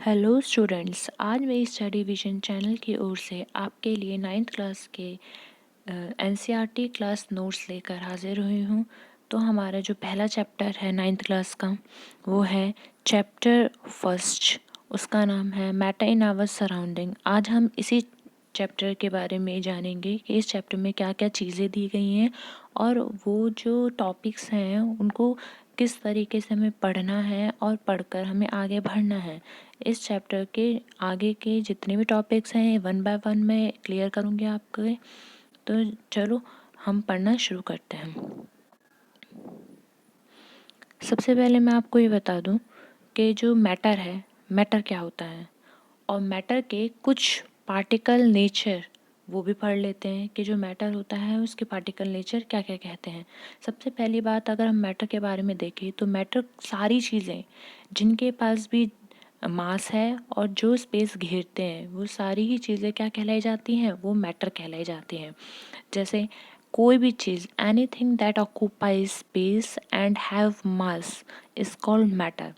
Hello students, आज मैं इस स्टडी विजन चैनल की ओर से आपके लिए 9th क्लास के एनसीईआरटी क्लास नोट्स लेकर हाजिर हुई हूँ। तो हमारा जो पहला चैप्टर है 9th क्लास का वो है चैप्टर फर्स्ट। उसका नाम है मैटर इन आवर सराउंडिंग। आज हम इसी चैप्टर के बारे में जानेंगे कि इस चैप्टर में क्या क्या चीज़ें दी गई हैं और वो जो टॉपिक्स हैं उनको किस तरीके से हमें पढ़ना है और पढ़कर हमें आगे बढ़ना है। इस चैप्टर के आगे के जितने भी टॉपिक्स हैं वन बाय वन मैं क्लियर करूँगी आपके। तो चलो हम पढ़ना शुरू करते हैं। सबसे पहले मैं आपको ये बता दूं कि जो मैटर है, मैटर क्या होता है और मैटर के कुछ पार्टिकल नेचर वो भी पढ़ लेते हैं कि जो मैटर होता है उसके पार्टिकल नेचर क्या क्या कहते हैं। सबसे पहली बात, अगर हम मैटर के बारे में देखें तो मैटर सारी चीज़ें जिनके पास भी मास है और जो स्पेस घेरते हैं वो सारी ही चीज़ें क्या कहलाई जाती हैं, वो मैटर कहलाई जाती हैं। जैसे कोई भी चीज़, anything that occupies space and have mass is called matter.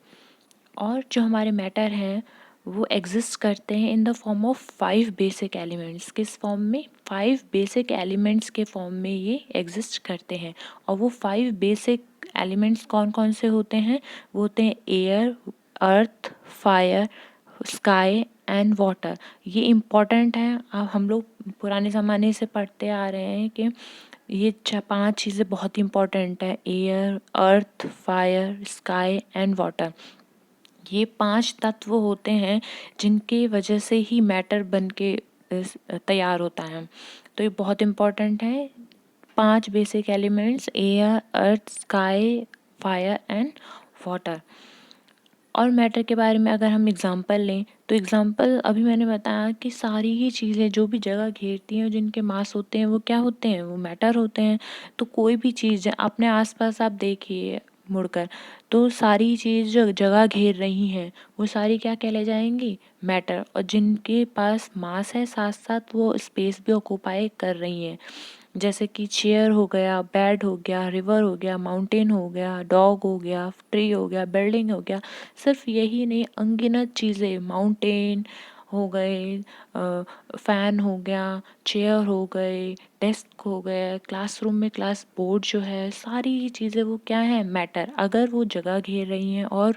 और जो हमारे मैटर हैं वो एग्जिस्ट करते हैं in the form of 5 basic elements. किस फॉर्म में? 5 बेसिक एलिमेंट्स के फॉर्म में ये एग्जिस्ट करते हैं। और वो 5 बेसिक एलिमेंट्स कौन कौन से होते हैं? वो होते हैं air, earth, fire, sky and water. ये इम्पॉर्टेंट है। अब हम लोग पुराने ज़माने से पढ़ते आ रहे हैं कि ये 5 चीज़ें बहुत इम्पॉर्टेंट है, air, earth, fire, sky and water. ये 5 तत्व होते हैं जिनके वजह से ही मैटर बन के तैयार होता है। तो ये बहुत इम्पॉर्टेंट है। 5 basic elements, air, earth, sky, fire and water. और मैटर के बारे में अगर हम एग्जांपल लें तो एग्जांपल अभी मैंने बताया कि सारी ही चीज़ें जो भी जगह घेरती हैं, जिनके मास होते हैं, वो क्या होते हैं? वो मैटर होते हैं। तो कोई भी चीज़ अपने आसपास आप देखिए मुड़कर, तो सारी चीज़ जो जगह घेर रही हैं वो सारी क्या कहलाई जाएंगी? मैटर। और जिनके पास मास है साथ साथ वो स्पेस भी ऑक्यूपाई कर रही हैं। जैसे कि चेयर हो गया, बेड हो गया, रिवर हो गया, माउंटेन हो गया, डॉग हो गया, ट्री हो गया, बिल्डिंग हो गया। सिर्फ यही नहीं, अनगिनत चीज़ें, माउंटेन हो गए, फ़ैन हो गया, चेयर हो गए, डेस्क हो गए, क्लासरूम में क्लास बोर्ड जो है, सारी ही चीज़ें वो क्या है? मैटर। अगर वो जगह घेर रही हैं और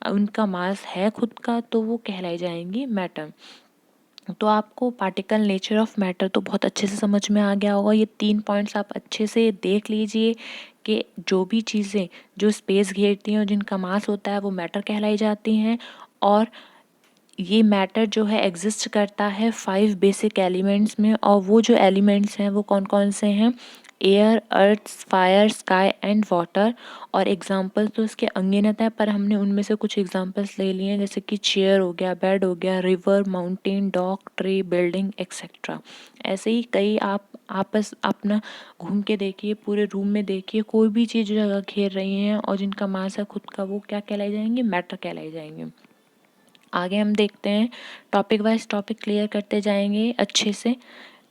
उनका मास है खुद का तो वो कहलाई जाएंगी मैटर। तो आपको पार्टिकल नेचर ऑफ मैटर तो बहुत अच्छे से समझ में आ गया होगा। ये 3 पॉइंट्स आप अच्छे से देख लीजिए कि जो भी चीज़ें जो स्पेस घेरती हैं और जिनका मास होता है वो मैटर कहलाई जाती हैं। और ये मैटर जो है एग्जिस्ट करता है 5 बेसिक एलिमेंट्स में। और वो जो एलिमेंट्स हैं वो कौन कौन से हैं? Air, earth, fire, sky and water. और एग्जांपल तो इसके अनगिनत है, पर हमने उनमें से कुछ एग्जांपल्स ले लिए हैं, जैसे कि चेयर हो गया, बेड हो गया, river, mountain, dog, tree, building etcetera. ऐसे ही कई आप आपस अपना घूम के देखिए, पूरे रूम में देखिए, कोई भी चीज़ जगह घेर रही हैं और जिनका मास है खुद का, वो क्या कहलाई जाएंगे? मैटर कहलाई जाएंगे। आगे हम देखते हैं, टॉपिक वाइज टॉपिक क्लियर करते जाएंगे अच्छे से।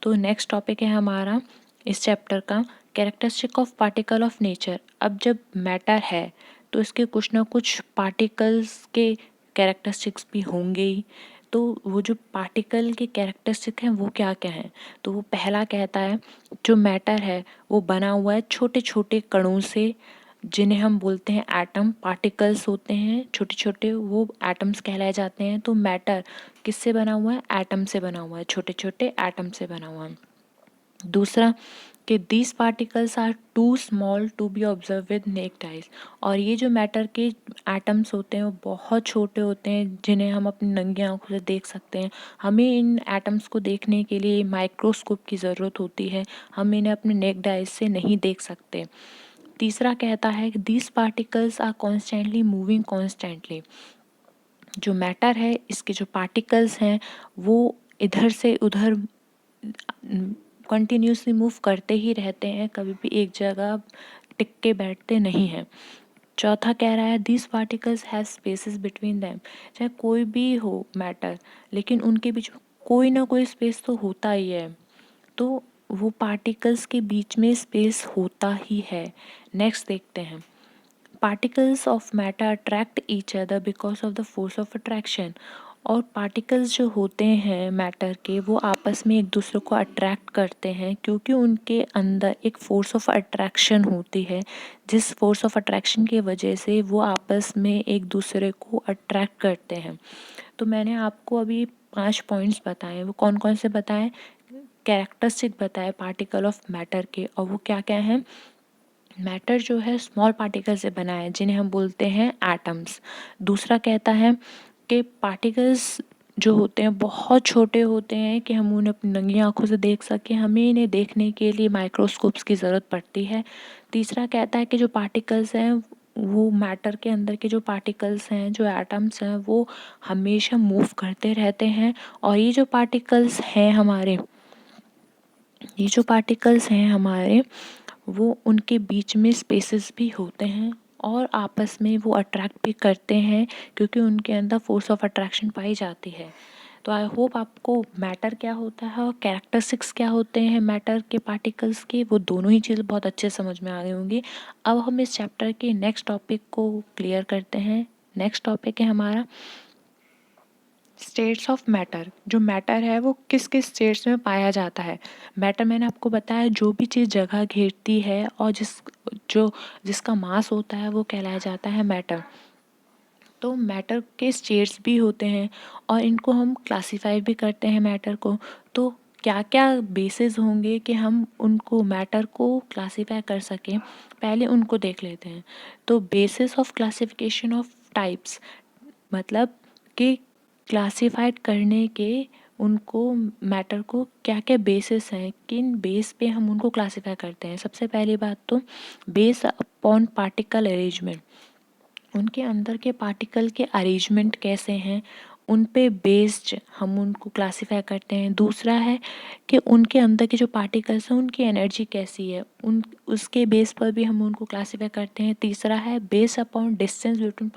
तो नेक्स्ट टॉपिक है हमारा इस चैप्टर का characteristic of particle of nature. अब जब मैटर है तो इसके कुछ ना कुछ पार्टिकल्स के कैरेक्टरिस्टिक्स भी होंगे ही। तो वो जो पार्टिकल के कैरेक्टरिस्टिक हैं वो क्या क्या हैं? तो वो पहला कहता है जो मैटर है वो बना हुआ है छोटे छोटे कणों से, जिन्हें हम बोलते हैं एटम। पार्टिकल्स होते हैं छोटे छोटे, वो एटम्स कहलाए जाते हैं। तो मैटर किससे बना हुआ है? एटम से बना हुआ है, छोटे छोटे एटम से बना हुआ है। दूसरा कि these particles are too small to be observe with naked eyes. और ये जो मैटर के एटम्स होते हैं वो बहुत छोटे होते हैं, जिन्हें हम अपनी नंगी आंखों से देख सकते हैं। हमें इन एटम्स को देखने के लिए माइक्रोस्कोप की ज़रूरत होती है, हम इन्हें अपने नेक्ड आइज से नहीं देख सकते। तीसरा कहता है कि these particles are constantly moving constantly. जो मैटर है, इसके जो पार्टिकल्स हैं वो इधर से उधर कंटिन्यूसली मूव करते ही रहते हैं, कभी भी एक जगह टिक के बैठते नहीं हैं। चौथा कह रहा है these particles have spaces between them. चाहे कोई भी हो मैटर, लेकिन उनके बीच में कोई ना कोई स्पेस तो होता ही है। तो वो पार्टिकल्स के बीच में स्पेस होता ही है। नेक्स्ट देखते हैं, particles of matter attract each other because of the force of attraction. और पार्टिकल्स जो होते हैं मैटर के वो आपस में एक दूसरे को अट्रैक्ट करते हैं क्योंकि उनके अंदर एक फोर्स ऑफ अट्रैक्शन होती है, जिस फोर्स ऑफ अट्रैक्शन की वजह से वो आपस में एक दूसरे को अट्रैक्ट करते हैं। तो मैंने आपको अभी 5 पॉइंट्स बताए, वो कौन कौन से बताए, कैरेक्टरिस्टिक बताए पार्टिकल ऑफ मैटर के, और वो क्या क्या हैं। मैटर जो है स्मॉल पार्टिकल से बना है जिन्हें हम बोलते हैं एटम्स। दूसरा कहता है कि पार्टिकल्स जो होते हैं बहुत छोटे होते हैं कि हम उन्हें अपनी नंगी आंखों से देख सकें, हमें इन्हें देखने के लिए माइक्रोस्कोप्स की ज़रूरत पड़ती है। तीसरा कहता है कि जो पार्टिकल्स हैं वो मैटर के अंदर के जो पार्टिकल्स हैं, जो एटम्स हैं, वो हमेशा मूव करते रहते हैं। और ये जो पार्टिकल्स हैं हमारे वो उनके बीच में स्पेसेस भी होते हैं और आपस में वो अट्रैक्ट भी करते हैं क्योंकि उनके अंदर फोर्स ऑफ अट्रैक्शन पाई जाती है। तो आई होप आपको मैटर क्या होता है और कैरेक्टरिस्टिक्स क्या होते हैं मैटर के पार्टिकल्स के, वो दोनों ही चीज़ बहुत अच्छे समझ में आ गई होंगी। अब हम इस चैप्टर के नेक्स्ट टॉपिक को क्लियर करते हैं। नेक्स्ट टॉपिक है हमारा स्टेट्स ऑफ मैटर। जो मैटर है वो किस किस स्टेट्स में पाया जाता है। मैटर मैंने आपको बताया जो भी चीज़ जगह घेरती है और जिसका मास होता है वो कहलाया जाता है मैटर। तो मैटर के स्टेट्स भी होते हैं और इनको हम क्लासीफाई भी करते हैं मैटर को। तो क्या क्या बेसिस होंगे कि हम उनको मैटर को क्लासीफाई कर सकें, पहले उनको देख लेते हैं। तो basis of classification of types, मतलब कि क्लासिफाइड करने के उनको मैटर को क्या क्या बेसिस हैं, किन बेस पे हम उनको क्लासिफाई करते हैं। सबसे पहली बात तो बेस अपॉन पार्टिकल अरेंजमेंट, उनके अंदर के पार्टिकल के अरेंजमेंट कैसे हैं उन पे बेस्ड हम उनको क्लासिफाई करते हैं। दूसरा है कि उनके अंदर के जो पार्टिकल्स हैं उनकी एनर्जी कैसी है, उन उसके बेस पर भी हम उनको क्लासिफाई करते हैं। तीसरा है base upon distance between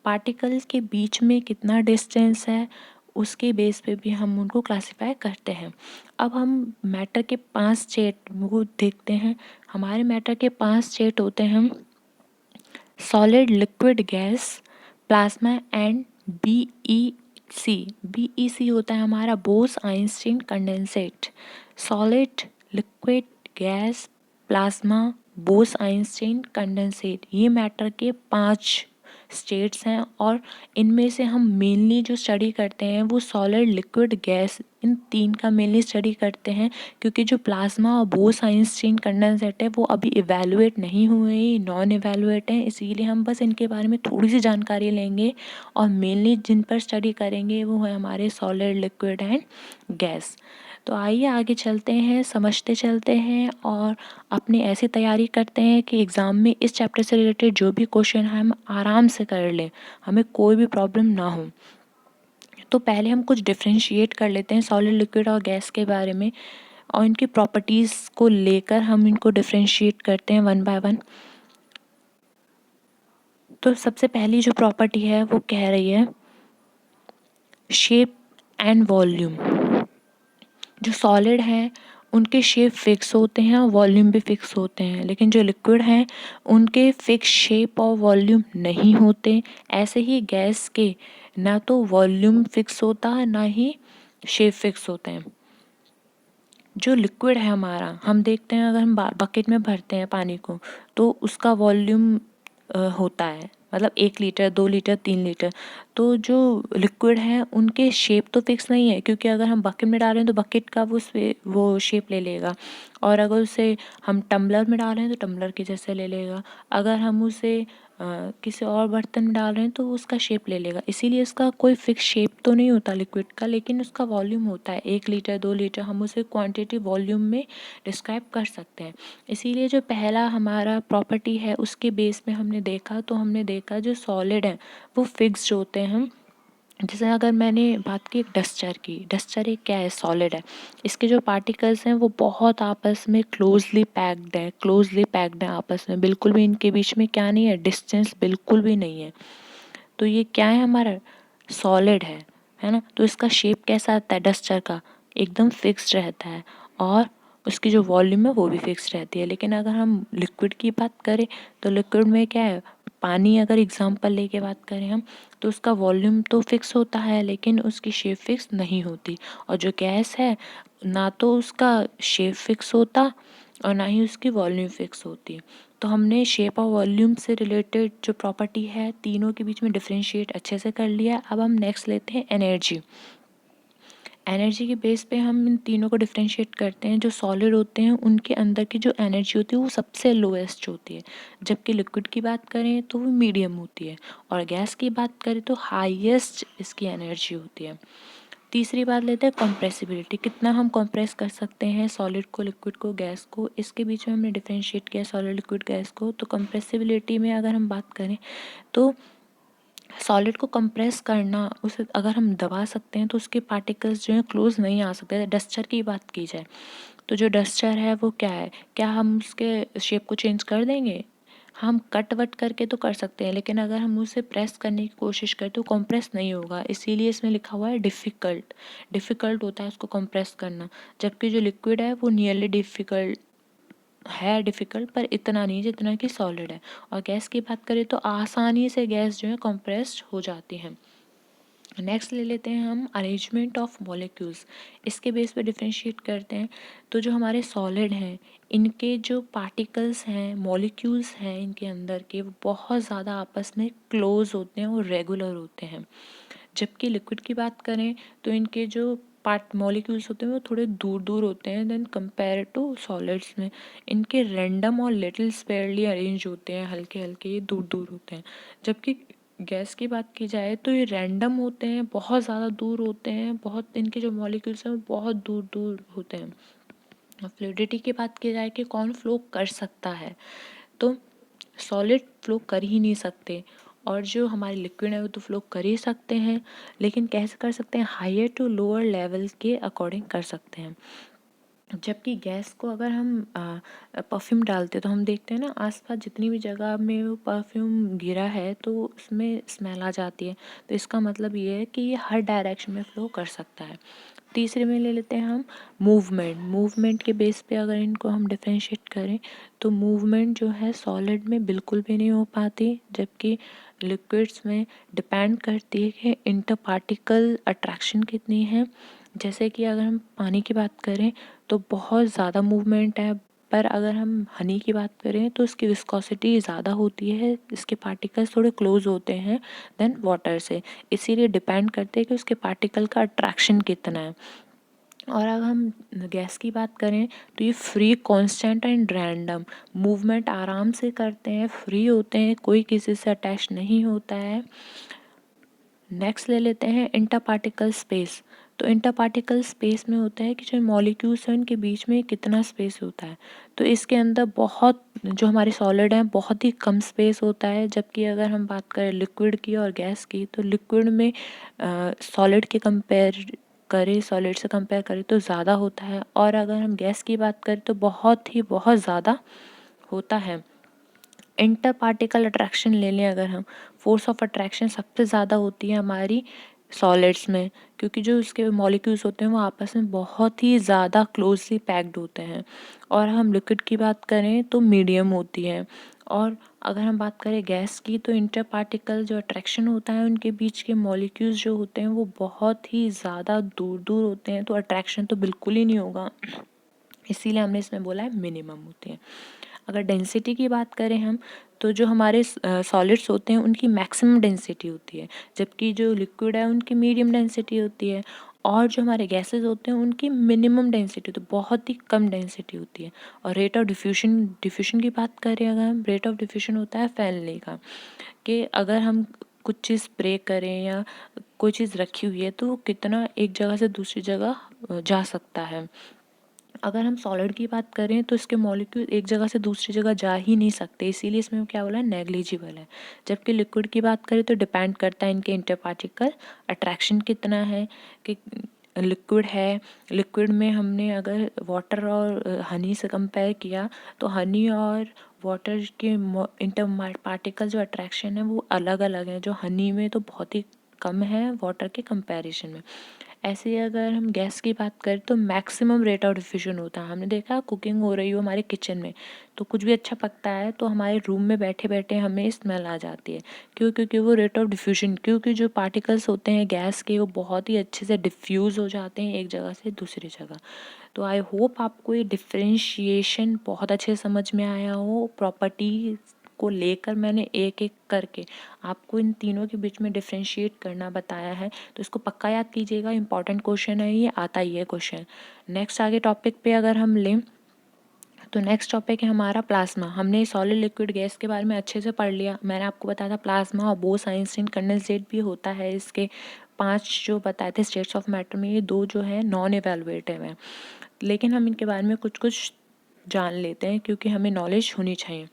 particles के बीच में कितना डिस्टेंस है उसके बेस पे भी हम उनको क्लासिफाई करते हैं। अब हम मैटर के 5 स्टेट वो देखते हैं। हमारे मैटर के 5 स्टेट होते हैं solid, liquid, gas, plasma and BEC. BEC होता है हमारा Bose Einstein condensate. Solid, liquid, gas, plasma, Bose Einstein condensate, ये मैटर के 5 स्टेट्स हैं और इनमें से हम मेनली जो स्टडी करते हैं वो सॉलिड, लिक्विड, गैस, इन 3 का मेनली स्टडी करते हैं क्योंकि जो प्लाज्मा और बोस आइंस्टीन कंडेंसेट है वो अभी इवेलुएट नहीं हुए, नॉन इवेलुएट हैं, इसीलिए हम बस इनके बारे में थोड़ी सी जानकारी लेंगे और मेनली जिन पर स्टडी करेंगे वो है हमारे सॉलिड, लिक्विड एंड गैस। तो आइए आगे चलते हैं, समझते चलते हैं और अपनी ऐसी तैयारी करते हैं कि एग्ज़ाम में इस चैप्टर से रिलेटेड जो भी क्वेश्चन है हम आराम से कर लें, हमें कोई भी प्रॉब्लम ना हो। तो पहले हम कुछ डिफ्रेंशिएट कर लेते हैं सॉलिड, लिक्विड और गैस के बारे में और इनकी प्रॉपर्टीज़ को लेकर हम इनको डिफ्रेंशिएट करते हैं वन बाय वन। तो सबसे पहली जो प्रॉपर्टी है वो कह रही है शेप एंड वॉल्यूम। जो सॉलिड हैं उनके शेप फिक्स होते हैं और वॉल्यूम भी फिक्स होते हैं, लेकिन जो लिक्विड हैं उनके फिक्स शेप और वॉल्यूम नहीं होते। ऐसे ही गैस के ना तो वॉल्यूम फिक्स होता है ना ही शेप फिक्स होते हैं। जो लिक्विड है हमारा, हम देखते हैं अगर हम बकेट में भरते हैं पानी को तो उसका वॉल्यूम होता है, मतलब 1 लीटर, 2 लीटर, 3 लीटर। तो जो लिक्विड है उनके शेप तो फिक्स नहीं है क्योंकि अगर हम बकेट में डाल रहे हैं तो बकेट का वो शेप ले लेगा और अगर उसे हम टम्बलर में डाल रहे हैं तो टम्बलर के जैसे ले लेगा। अगर हम उसे किसी और बर्तन में डाल रहे हैं तो उसका शेप ले लेगा। इसीलिए इसका कोई फिक्स शेप तो नहीं होता लिक्विड का, लेकिन उसका वॉल्यूम होता है 1 लीटर, 2 लीटर, हम उसे क्वांटिटी वॉल्यूम में डिस्क्राइब कर सकते हैं। इसीलिए जो पहला हमारा प्रॉपर्टी है उसके बेस में हमने देखा जो सॉलिड हैं वो फिक्स्ड होते हैं। जैसे अगर मैंने बात की डस्टर की, डस्टर एक क्या है, सॉलिड है। इसके जो पार्टिकल्स हैं वो बहुत आपस में क्लोजली पैक्ड हैं आपस में, बिल्कुल भी इनके बीच में क्या नहीं है, डिस्टेंस बिल्कुल भी नहीं है। तो ये क्या है हमारा, सॉलिड है ना। तो इसका शेप कैसा आता है डस्टर का, एकदम फिक्स्ड रहता है और उसकी जो वॉल्यूम है वो भी फिक्स रहती है। लेकिन अगर हम लिक्विड की बात करें तो लिक्विड में क्या है, पानी अगर एग्जांपल लेके बात करें हम, तो उसका वॉल्यूम तो फिक्स होता है लेकिन उसकी शेप फिक्स नहीं होती। और जो गैस है, ना तो उसका शेप फिक्स होता और ना ही उसकी वॉल्यूम फिक्स होती। तो हमने शेप और वॉल्यूम से रिलेटेड जो प्रॉपर्टी है तीनों के बीच में डिफ्रेंशिएट अच्छे से कर लिया। अब हम नेक्स्ट लेते हैं एनर्जी। एनर्जी के बेस पे हम इन तीनों को डिफ्रेंशिएट करते हैं। जो सॉलिड होते हैं उनके अंदर की जो एनर्जी होती है वो सबसे लोएस्ट होती है, जबकि लिक्विड की बात करें तो वो मीडियम होती है, और गैस की बात करें तो हाईएस्ट इसकी एनर्जी होती है। तीसरी बात लेते हैं कंप्रेसिबिलिटी, कितना हम कंप्रेस कर सकते हैं सॉलिड को, लिक्विड को, गैस को। इसके बीच में हमने डिफ्रेंशिएट किया सॉलिड, लिक्विड, गैस को। तो कंप्रेसिबिलिटी में अगर हम बात करें तो सॉलिड को कंप्रेस करना, उसे अगर हम दबा सकते हैं तो उसके पार्टिकल्स जो हैं क्लोज नहीं आ सकते। डस्टर की बात की जाए तो जो डस्टर है वो क्या है, क्या हम उसके शेप को चेंज कर देंगे? हम कट वट करके तो कर सकते हैं, लेकिन अगर हम उसे प्रेस करने की कोशिश करें तो कंप्रेस नहीं होगा। इसीलिए इसमें लिखा हुआ है डिफ़िकल्ट। डिफ़िकल्ट होता है उसको कंप्रेस करना, जबकि जो लिक्विड है वो नियरली डिफ़िकल्ट है, डिफ़िकल्ट पर इतना नहीं जितना कि सॉलिड है। और गैस की बात करें तो आसानी से गैस जो है कंप्रेस्ड हो जाती है। नेक्स्ट ले लेते हैं हम अरेंजमेंट ऑफ मॉलिक्यूल्स। इसके बेस पे डिफ्रेंशिएट करते हैं। तो जो हमारे सॉलिड हैं इनके जो पार्टिकल्स हैं, मॉलिक्यूल्स हैं इनके अंदर के, वो बहुत ज़्यादा आपस में क्लोज होते हैं और रेगुलर होते हैं। जबकि लिक्विड की बात करें तो इनके जो पार्ट मॉलिक्यूल्स होते हैं वो थोड़े दूर दूर होते हैं देन कंपेयर टू सॉलिड्स में। इनके रैंडम और लिटिल स्पेयरली अरेंज होते हैं, हल्के हल्के ये दूर दूर होते हैं। जबकि गैस की बात की जाए तो ये रैंडम होते हैं, बहुत ज़्यादा दूर होते हैं, बहुत इनके जो मॉलिक्यूल्स हैं वो बहुत दूर दूर होते हैं। फ्लूइडिटी की बात की जाए कि कौन फ्लो कर सकता है, तो सॉलिड फ्लो कर ही नहीं सकते, और जो हमारे लिक्विड है वो तो फ्लो कर ही सकते हैं, लेकिन कैसे कर सकते हैं, हायर टू लोअर लेवल के अकॉर्डिंग कर सकते हैं। जबकि गैस को अगर हम परफ्यूम डालते तो हम देखते हैं ना आसपास जितनी भी जगह में वो परफ्यूम गिरा है तो उसमें स्मेल आ जाती है। तो इसका मतलब ये है कि ये हर डायरेक्शन में फ्लो कर सकता है। तीसरे में ले लेते हैं हम मूवमेंट। मूवमेंट के बेस पे अगर इनको हम डिफ्रेंशिएट करें तो मूवमेंट जो है सॉलिड में बिल्कुल भी नहीं हो पाती, जबकि लिक्विड्स में डिपेंड करती है कि इंटर पार्टिकल अट्रैक्शन कितनी है। जैसे कि अगर हम पानी की बात करें तो बहुत ज़्यादा मूवमेंट है, पर अगर हम हनी की बात करें तो इसकी विस्कोसिटी ज़्यादा होती है, इसके पार्टिकल्स थोड़े क्लोज होते हैं देन वाटर से। इसीलिए डिपेंड करते हैं कि उसके पार्टिकल का अट्रैक्शन कितना है। और अगर हम गैस की बात करें तो ये free, constant and random movement आराम से करते हैं, फ्री होते हैं, कोई किसी से अटैच नहीं होता है। नेक्स्ट ले लेते हैं इंटर पार्टिकल स्पेस। तो इंटर पार्टिकल स्पेस में होता है कि जो मॉलिक्यूल्स हैं उनके बीच में कितना स्पेस होता है। तो इसके अंदर बहुत, जो हमारे सॉलिड हैं बहुत ही कम स्पेस होता है, जबकि अगर हम बात करें लिक्विड की और गैस की तो लिक्विड में सॉलिड के कंपेयर करें, सॉलिड से कंपेयर करें तो ज़्यादा होता है, और अगर हम गैस की बात करें तो बहुत ज़्यादा होता है। इंटर पार्टिकल अट्रैक्शन ले लें अगर हम, फोर्स ऑफ अट्रैक्शन सबसे ज़्यादा होती है हमारी सॉलिड्स में, क्योंकि जो इसके मॉलिक्यूल्स होते हैं वो आपस में बहुत ही ज़्यादा क्लोजली पैक्ड होते हैं। और हम लिक्विड की बात करें तो मीडियम होती है। और अगर हम बात करें गैस की तो इंटर पार्टिकल जो अट्रैक्शन होता है उनके बीच के मॉलिक्यूल्स जो होते हैं वो बहुत ही ज़्यादा दूर दूर होते हैं, तो अट्रैक्शन तो बिल्कुल ही नहीं होगा, इसीलिए हमने इसमें बोला है मिनिमम होते हैं। अगर डेंसिटी की बात करें हम तो जो हमारे सॉलिड्स होते हैं उनकी मैक्सिमम डेंसिटी होती है, जबकि जो लिक्विड है उनकी मीडियम डेंसिटी होती है, और जो हमारे गैसेस होते हैं उनकी मिनिमम डेंसिटी होती है, बहुत ही कम डेंसिटी होती है। और रेट ऑफ डिफ्यूशन, डिफ्यूशन की बात करें अगर हम, रेट ऑफ डिफ्यूशन होता है फैलने का, कि अगर हम कुछ चीज़ स्प्रे करें या कोई चीज़ रखी हुई है तो वो कितना एक जगह से दूसरी जगह जा सकता है। अगर हम सॉलिड की बात करें तो इसके मॉलिक्यूल एक जगह से दूसरी जगह जा ही नहीं सकते, इसीलिए इसमें क्या बोला है, नेग्लिजिबल है। जबकि लिक्विड की बात करें तो डिपेंड करता है इनके इंटर पार्टिकल अट्रैक्शन कितना है, कि लिक्विड है, लिक्विड में हमने अगर वाटर और हनी से कंपेयर किया तो हनी और वाटर के इंटर पार्टिकल जो अट्रैक्शन है वो अलग अलग है, जो हनी में तो बहुत ही कम है वाटर के कंपैरिजन में। ऐसे ही अगर हम गैस की बात करें तो मैक्सिमम रेट ऑफ डिफ्यूजन होता है। हमने देखा कुकिंग हो रही हो हमारे किचन में, तो कुछ भी अच्छा पकता है तो हमारे रूम में बैठे बैठे हमें स्मेल आ जाती है। क्यों? क्योंकि वो रेट ऑफ डिफ्यूजन, क्योंकि जो पार्टिकल्स होते हैं गैस के वो बहुत ही अच्छे से डिफ्यूज़ हो जाते हैं एक जगह से दूसरी जगह। तो आई होप आपको ये डिफ्रेंशिएशन बहुत अच्छे से समझ में आया हो। प्रॉपर्टी को लेकर मैंने एक एक करके आपको इन तीनों के बीच में डिफ्रेंशिएट करना बताया है, तो इसको पक्का याद कीजिएगा। इंपॉर्टेंट क्वेश्चन है, ये आता ही है क्वेश्चन। नेक्स्ट आगे टॉपिक पे अगर हम लें तो नेक्स्ट टॉपिक है हमारा प्लाज्मा। हमने सॉलिड लिक्विड गैस के बारे में अच्छे से पढ़ लिया। मैंने आपको बताया था प्लाज्मा और बोस-आइंस्टीन कंडेंसेट भी होता है। इसके 5 जो बताए थे स्टेट्स ऑफ मैटर में, ये 2 जो है नॉन इवैल्यूएटिव हैं, लेकिन हम इनके बारे में कुछ कुछ जान लेते हैं क्योंकि हमें नॉलेज होनी चाहिए।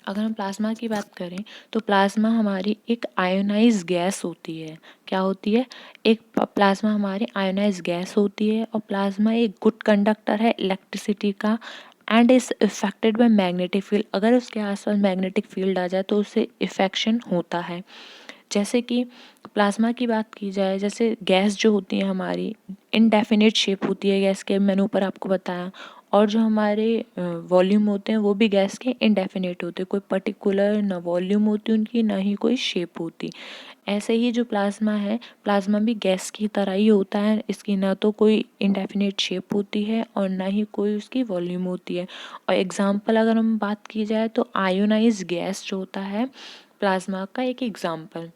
अगर हम प्लाज्मा की बात करें तो प्लाज्मा हमारी एक आयोनाइज गैस होती है। क्या होती है? एक प्लाज्मा हमारी आयोनाइज गैस होती है और प्लाज्मा एक गुड कंडक्टर है इलेक्ट्रिसिटी का and is affected by magnetic field. अगर उसके आसपास मैग्नेटिक फील्ड आ जाए तो उससे इफेक्शन होता है। जैसे कि प्लाज्मा की बात की जाए, जैसे गैस जो होती है हमारी इनडेफिनिट शेप होती है गैस के, मैंने ऊपर आपको बताया। और जो हमारे वॉल्यूम होते हैं वो भी गैस के इनडेफिनिट होते हैं, कोई पर्टिकुलर ना वॉल्यूम होती उनकी ना ही कोई शेप होती। ऐसे ही जो प्लाज्मा है, प्लाज्मा भी गैस की तरह ही होता है। इसकी ना तो कोई इनडेफिनिट शेप होती है और ना ही कोई उसकी वॉल्यूम होती है। और एग्जाम्पल अगर हम बात की जाए तो आयोनाइज गैस जो होता है प्लाज्मा का एक एग्जाम्पल।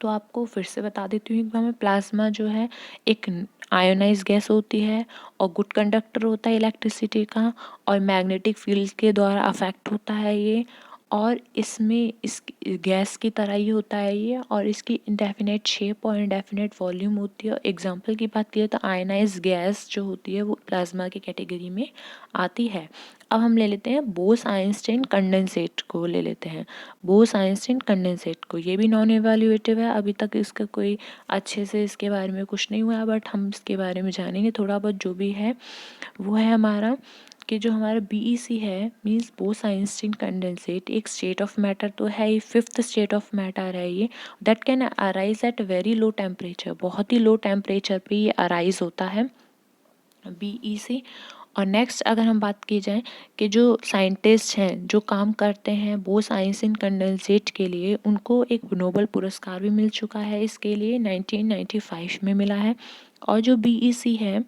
तो आपको फिर से बता देती हूँ एक बार मैं, प्लाज्मा जो है एक आयोनाइज गैस होती है और गुड कंडक्टर होता है इलेक्ट्रिसिटी का, और मैग्नेटिक फील्ड के द्वारा अफेक्ट होता है ये। और इसमें इस गैस की तरह ही होता है ये, और इसकी इंडेफिनेट शेप और इंडेफिनेट वॉल्यूम होती है। एग्जांपल की बात करें तो आयनाइज गैस जो होती है वो प्लाज्मा की कैटेगरी में आती है। अब हम ले लेते हैं बोस आइंस्टाइन कंडेंसेट को, ले लेते हैं बोस आइंस्टाइन कंडेंसेट को। ये भी नॉन इवैल्यूएटिव है, अभी तक इसका कोई अच्छे से इसके बारे में कुछ नहीं हुआ, बट हम इसके बारे में जानेंगे थोड़ा बहुत। जो भी है वो है हमारा कि जो हमारा BEC है मीन्स बोस आइंस्टीन कंडेंसेट, एक स्टेट ऑफ मैटर तो है ही, फिफ्थ स्टेट ऑफ मैटर है ये, that can arise at very low temperature. बहुत ही लो टेम्परेचर पे ये अराइज होता है BEC। और नेक्स्ट अगर हम बात की जाए कि जो साइंटिस्ट हैं जो काम करते हैं बोस आइंस्टीन कंडेंसेट के लिए, उनको एक नोबेल पुरस्कार भी मिल चुका है इसके लिए, 1995 में मिला है। और जो BEC है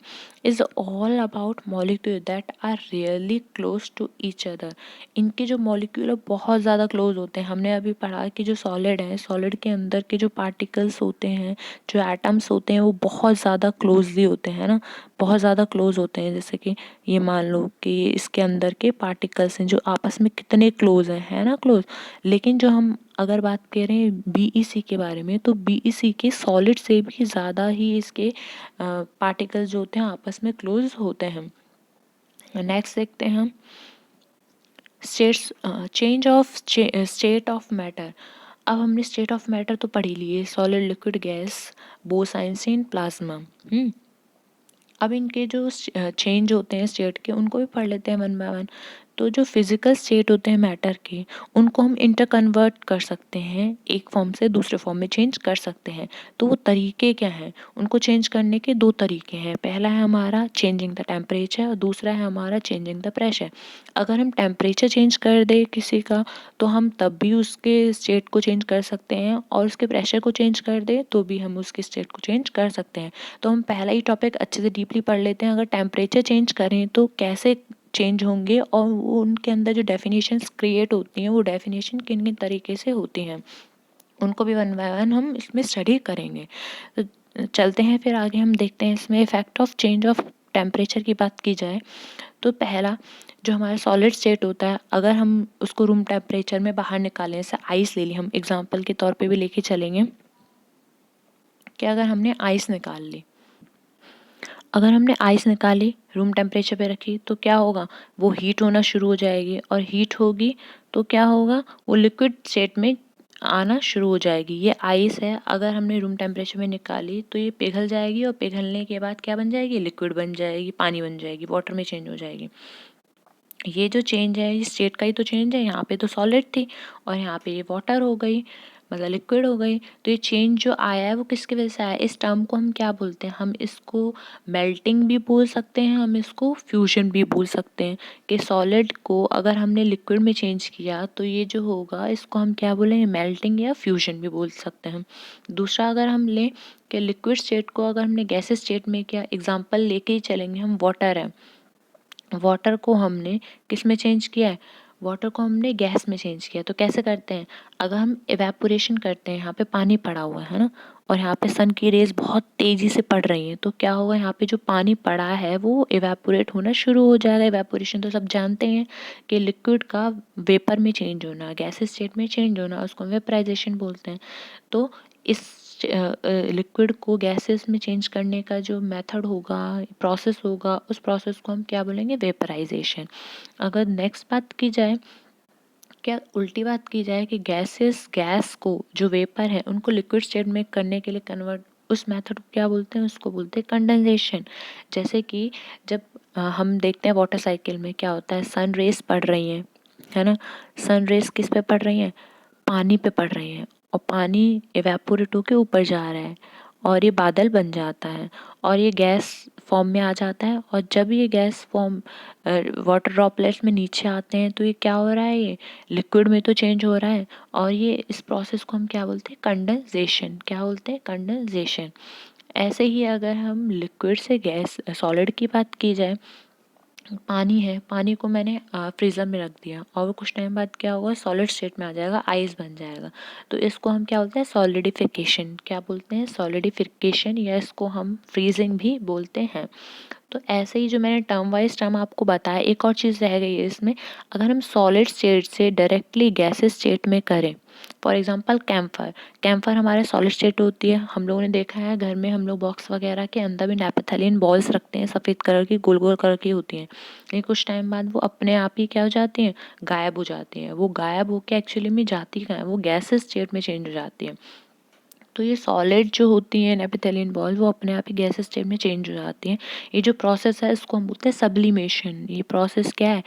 is all about molecule that are really close to each other. इनके जो मॉलिक्यूल बहुत ज़्यादा क्लोज होते हैं। हमने अभी पढ़ा कि जो सॉलिड है, सॉलिड के अंदर के जो पार्टिकल्स होते हैं, जो एटम्स होते हैं, वो बहुत ज़्यादा क्लोजली होते हैं ना, बहुत ज़्यादा क्लोज होते हैं। जैसे कि ये मान लो कि इसके अंदर के पार्टिकल्स हैं जो आपस में कितने क्लोज हैं, है ना, क्लोज। लेकिन जो हम अगर बात करें BEC के बारे में तो BEC के सॉलिड से भी ज़्यादा ही इसके पार्टिकल्स जो होते हैं आपस में क्लोज होते हैं। नेक्स्ट देखते हैं हम states change of state of matter. अब हमने स्टेट ऑफ मैटर तो पढ़ ही लिए, solid liquid gas Bose Einstein plasma. अब इनके जो चेंज होते हैं स्टेट के उनको भी पढ़ लेते हैं वन बाय वन। तो जो फिजिकल स्टेट होते हैं मैटर के, उनको हम इंटर कन्वर्ट कर सकते हैं, एक फॉर्म से दूसरे फॉर्म में चेंज कर सकते हैं। तो वो तरीके क्या हैं? उनको चेंज करने के 2 तरीके हैं। पहला है हमारा चेंजिंग द टेम्परेचर और दूसरा है हमारा चेंजिंग द प्रेशर। अगर हम टेम्परेचर चेंज कर दें किसी का तो हम तब भी उसके स्टेट को चेंज कर सकते हैं, और उसके प्रेशर को चेंज कर दें तो भी हम उसके स्टेट को चेंज कर सकते हैं। तो हम पहला ही टॉपिक अच्छे से डीपली पढ़ लेते हैं। अगर टेम्परेचर चेंज करें तो कैसे चेंज होंगे, और वो उनके अंदर जो डेफिनेशंस क्रिएट होती हैं वो डेफिनेशन किन किन तरीके से होती हैं, उनको भी वन बाय वन हम इसमें स्टडी करेंगे। तो चलते हैं फिर आगे, हम देखते हैं इसमें effect of change of temperature की बात की जाए तो पहला जो हमारा सॉलिड स्टेट होता है, अगर हम उसको रूम टेम्परेचर में बाहर निकालें, जैसे आइस ले ली, हम एग्जाम्पल के तौर पे भी लेके चलेंगे कि अगर हमने आइस निकाल ली, अगर हमने आइस निकाली रूम टेम्परेचर पे रखी तो क्या होगा, वो हीट होना शुरू हो जाएगी, और हीट होगी तो क्या होगा, वो लिक्विड स्टेट में आना शुरू हो जाएगी। ये आइस है, अगर हमने रूम टेम्परेचर में निकाली तो ये पिघल जाएगी, और पिघलने के बाद क्या बन जाएगी, लिक्विड बन जाएगी, पानी बन जाएगी, वाटर में चेंज हो जाएगी। ये जो चेंज है ये स्टेट का ही तो चेंज है। यहाँ पे तो सॉलिड थी और यहाँ पे ये वाटर हो गई, मतलब लिक्विड हो गई। तो ये चेंज जो आया है वो किसकी वजह से आया है? इस टर्म को हम क्या बोलते हैं? हम इसको मेल्टिंग भी बोल सकते हैं, हम इसको फ्यूजन भी बोल सकते हैं। कि सॉलिड को अगर हमने लिक्विड में चेंज किया तो ये जो होगा इसको हम क्या बोलेंगे? मेल्टिंग या फ्यूजन भी बोल सकते हैं हम। दूसरा अगर हम लें कि लिक्विड स्टेट को अगर हमने गैसेस स्टेट में किया, एग्जाम्पल लेके ही चलेंगे हम, वाटर है, वाटर को हमने किस में चेंज किया है? वाटर को हमने गैस में चेंज किया। तो कैसे करते हैं? अगर हम इवेपोरेशन करते हैं, यहाँ पे पानी पड़ा हुआ है ना, और यहाँ पे सन की रेज बहुत तेज़ी से पड़ रही हैं, तो क्या होगा? यहाँ पे जो पानी पड़ा है वो इवेपोरेट होना शुरू हो जाएगा। इवेपोरेशन तो सब जानते हैं कि लिक्विड का वेपर में चेंज होना, गैस स्टेट में चेंज होना, उसको वेपराइजेशन बोलते हैं। तो इस लिक्विड को गैसेस में चेंज करने का जो मेथड होगा, प्रोसेस होगा, उस प्रोसेस को हम क्या बोलेंगे? वेपराइजेशन। अगर नेक्स्ट बात की जाए, क्या उल्टी बात की जाए कि गैस को जो वेपर है उनको लिक्विड स्टेट में करने के लिए कन्वर्ट, उस मेथड को क्या बोलते हैं? उसको बोलते हैं कंडेंसेशन। जैसे कि जब हम देखते हैं वाटर साइकिल में क्या होता है, सन रेज पड़ रही हैं, है ना, सन रेज किस पे पड़ रही हैं? पानी पे पड़ रही हैं, और पानी इवेपोरेट होके ऊपर जा रहा है और ये बादल बन जाता है और ये गैस फॉर्म में आ जाता है। और जब ये गैस फॉर्म वाटर ड्रॉपलेट्स में नीचे आते हैं तो ये क्या हो रहा है? ये लिक्विड में तो चेंज हो रहा है, और ये इस प्रोसेस को हम क्या बोलते हैं? कंडेंसेशन। क्या बोलते हैं? कंडेंसेशन। ऐसे ही अगर हम लिक्विड से गैस सॉलिड की बात की जाए, पानी है, पानी को मैंने फ्रीज़र में रख दिया और वो कुछ टाइम बाद क्या होगा? सॉलिड स्टेट में आ जाएगा, आइस बन जाएगा। तो इसको हम क्या बोलते हैं? सॉलिडिफिकेशन। क्या बोलते हैं? सॉलिडिफिकेशन, या इसको हम फ्रीजिंग भी बोलते हैं। तो ऐसे ही जो मैंने टर्म वाइज टर्म आपको बताया, एक और चीज़ रह गई है इसमें। अगर हम सॉलिड स्टेट से डायरेक्टली गैसेस स्टेट में करें, फॉर एग्जांपल कैम्फर, कैम्फर हमारे सॉलिड स्टेट होती है। हम लोगों ने देखा है घर में हम लोग बॉक्स वगैरह के अंदर भी नेपथलीन बॉल्स रखते हैं, सफ़ेद कलर की, गोल गोल कलर की होती हैं, लेकिन कुछ टाइम बाद वो अपने आप ही क्या हो जाती हैं? गायब हो जाती हैं। वो गायब होकर एक्चुअली में जाती कहाँ है? वो गैसेस स्टेट में चेंज हो जाती है। तो ये सॉलिड जो होती हैं नेपथलीन बॉल, वो अपने आप ही गैस स्टेट में चेंज हो जाती हैं। ये जो प्रोसेस है इसको हम बोलते हैं सब्लिमेशन। ये प्रोसेस क्या है?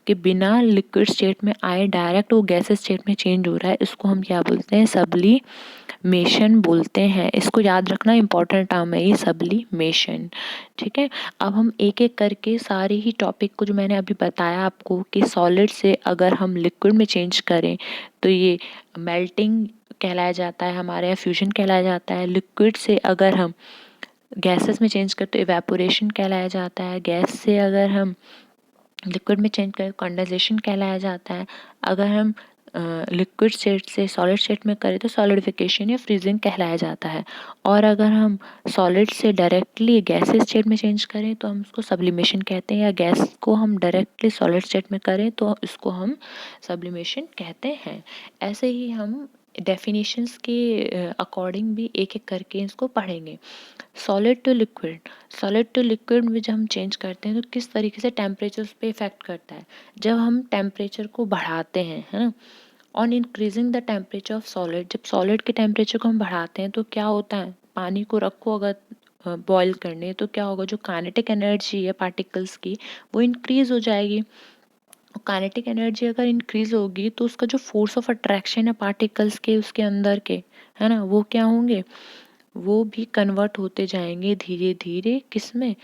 कि बिना लिक्विड स्टेट में आए डायरेक्ट वो गैस स्टेट में चेंज हो रहा है, इसको हम क्या बोलते हैं? सब्लिमेशन बोलते हैं। इसको याद रखना, इंपॉर्टेंट टर्म है ये, सब्लिमेशन। ठीक है। अब हम एक एक करके सारे ही टॉपिक को जो मैंने अभी बताया आपको कि सॉलिड से अगर हम लिक्विड में चेंज करें तो ये मेल्टिंग कहलाया जाता है हमारे यहाँ, फ्यूजन कहलाया जाता है। लिक्विड से अगर हम गैसेस में चेंज करते तो इवेपोरेशन कहलाया जाता है। गैस से अगर हम लिक्विड में चेंज करें कंडेंसेशन कहलाया जाता है। अगर हम लिक्विड स्टेट से सॉलिड स्टेट में करें तो सॉलिडिफिकेशन या फ्रीजिंग कहलाया जाता है। और अगर हम सॉलिड से डायरेक्टली गैसेस स्टेट में चेंज करें तो हम उसको सब्लिमेशन कहते हैं, या गैस को हम डायरेक्टली सॉलिड स्टेट में करें तो इसको हम सब्लिमेशन कहते हैं। ऐसे ही हम डेफिनेशंस के अकॉर्डिंग भी एक एक करके इसको पढ़ेंगे। Solid to liquid, solid to liquid में जब हम चेंज करते हैं तो किस तरीके से टेम्परेचर पे इफेक्ट करता है? जब हम टेम्परेचर को बढ़ाते हैं, है ना, on increasing the temperature of solid, जब सॉलिड के टेम्परेचर को हम बढ़ाते हैं तो क्या होता है? पानी को रखो अगर बॉईल करने, तो क्या होगा? जो काइनेटिक एनर्जी है पार्टिकल्स की वो इंक्रीज हो जाएगी। काइनेटिक एनर्जी अगर इंक्रीज होगी तो उसका जो फोर्स ऑफ अट्रैक्शन है पार्टिकल्स के उसके अंदर के, है ना, वो क्या होंगे? वो भी कन्वर्ट होते जाएंगे धीरे धीरे किस में?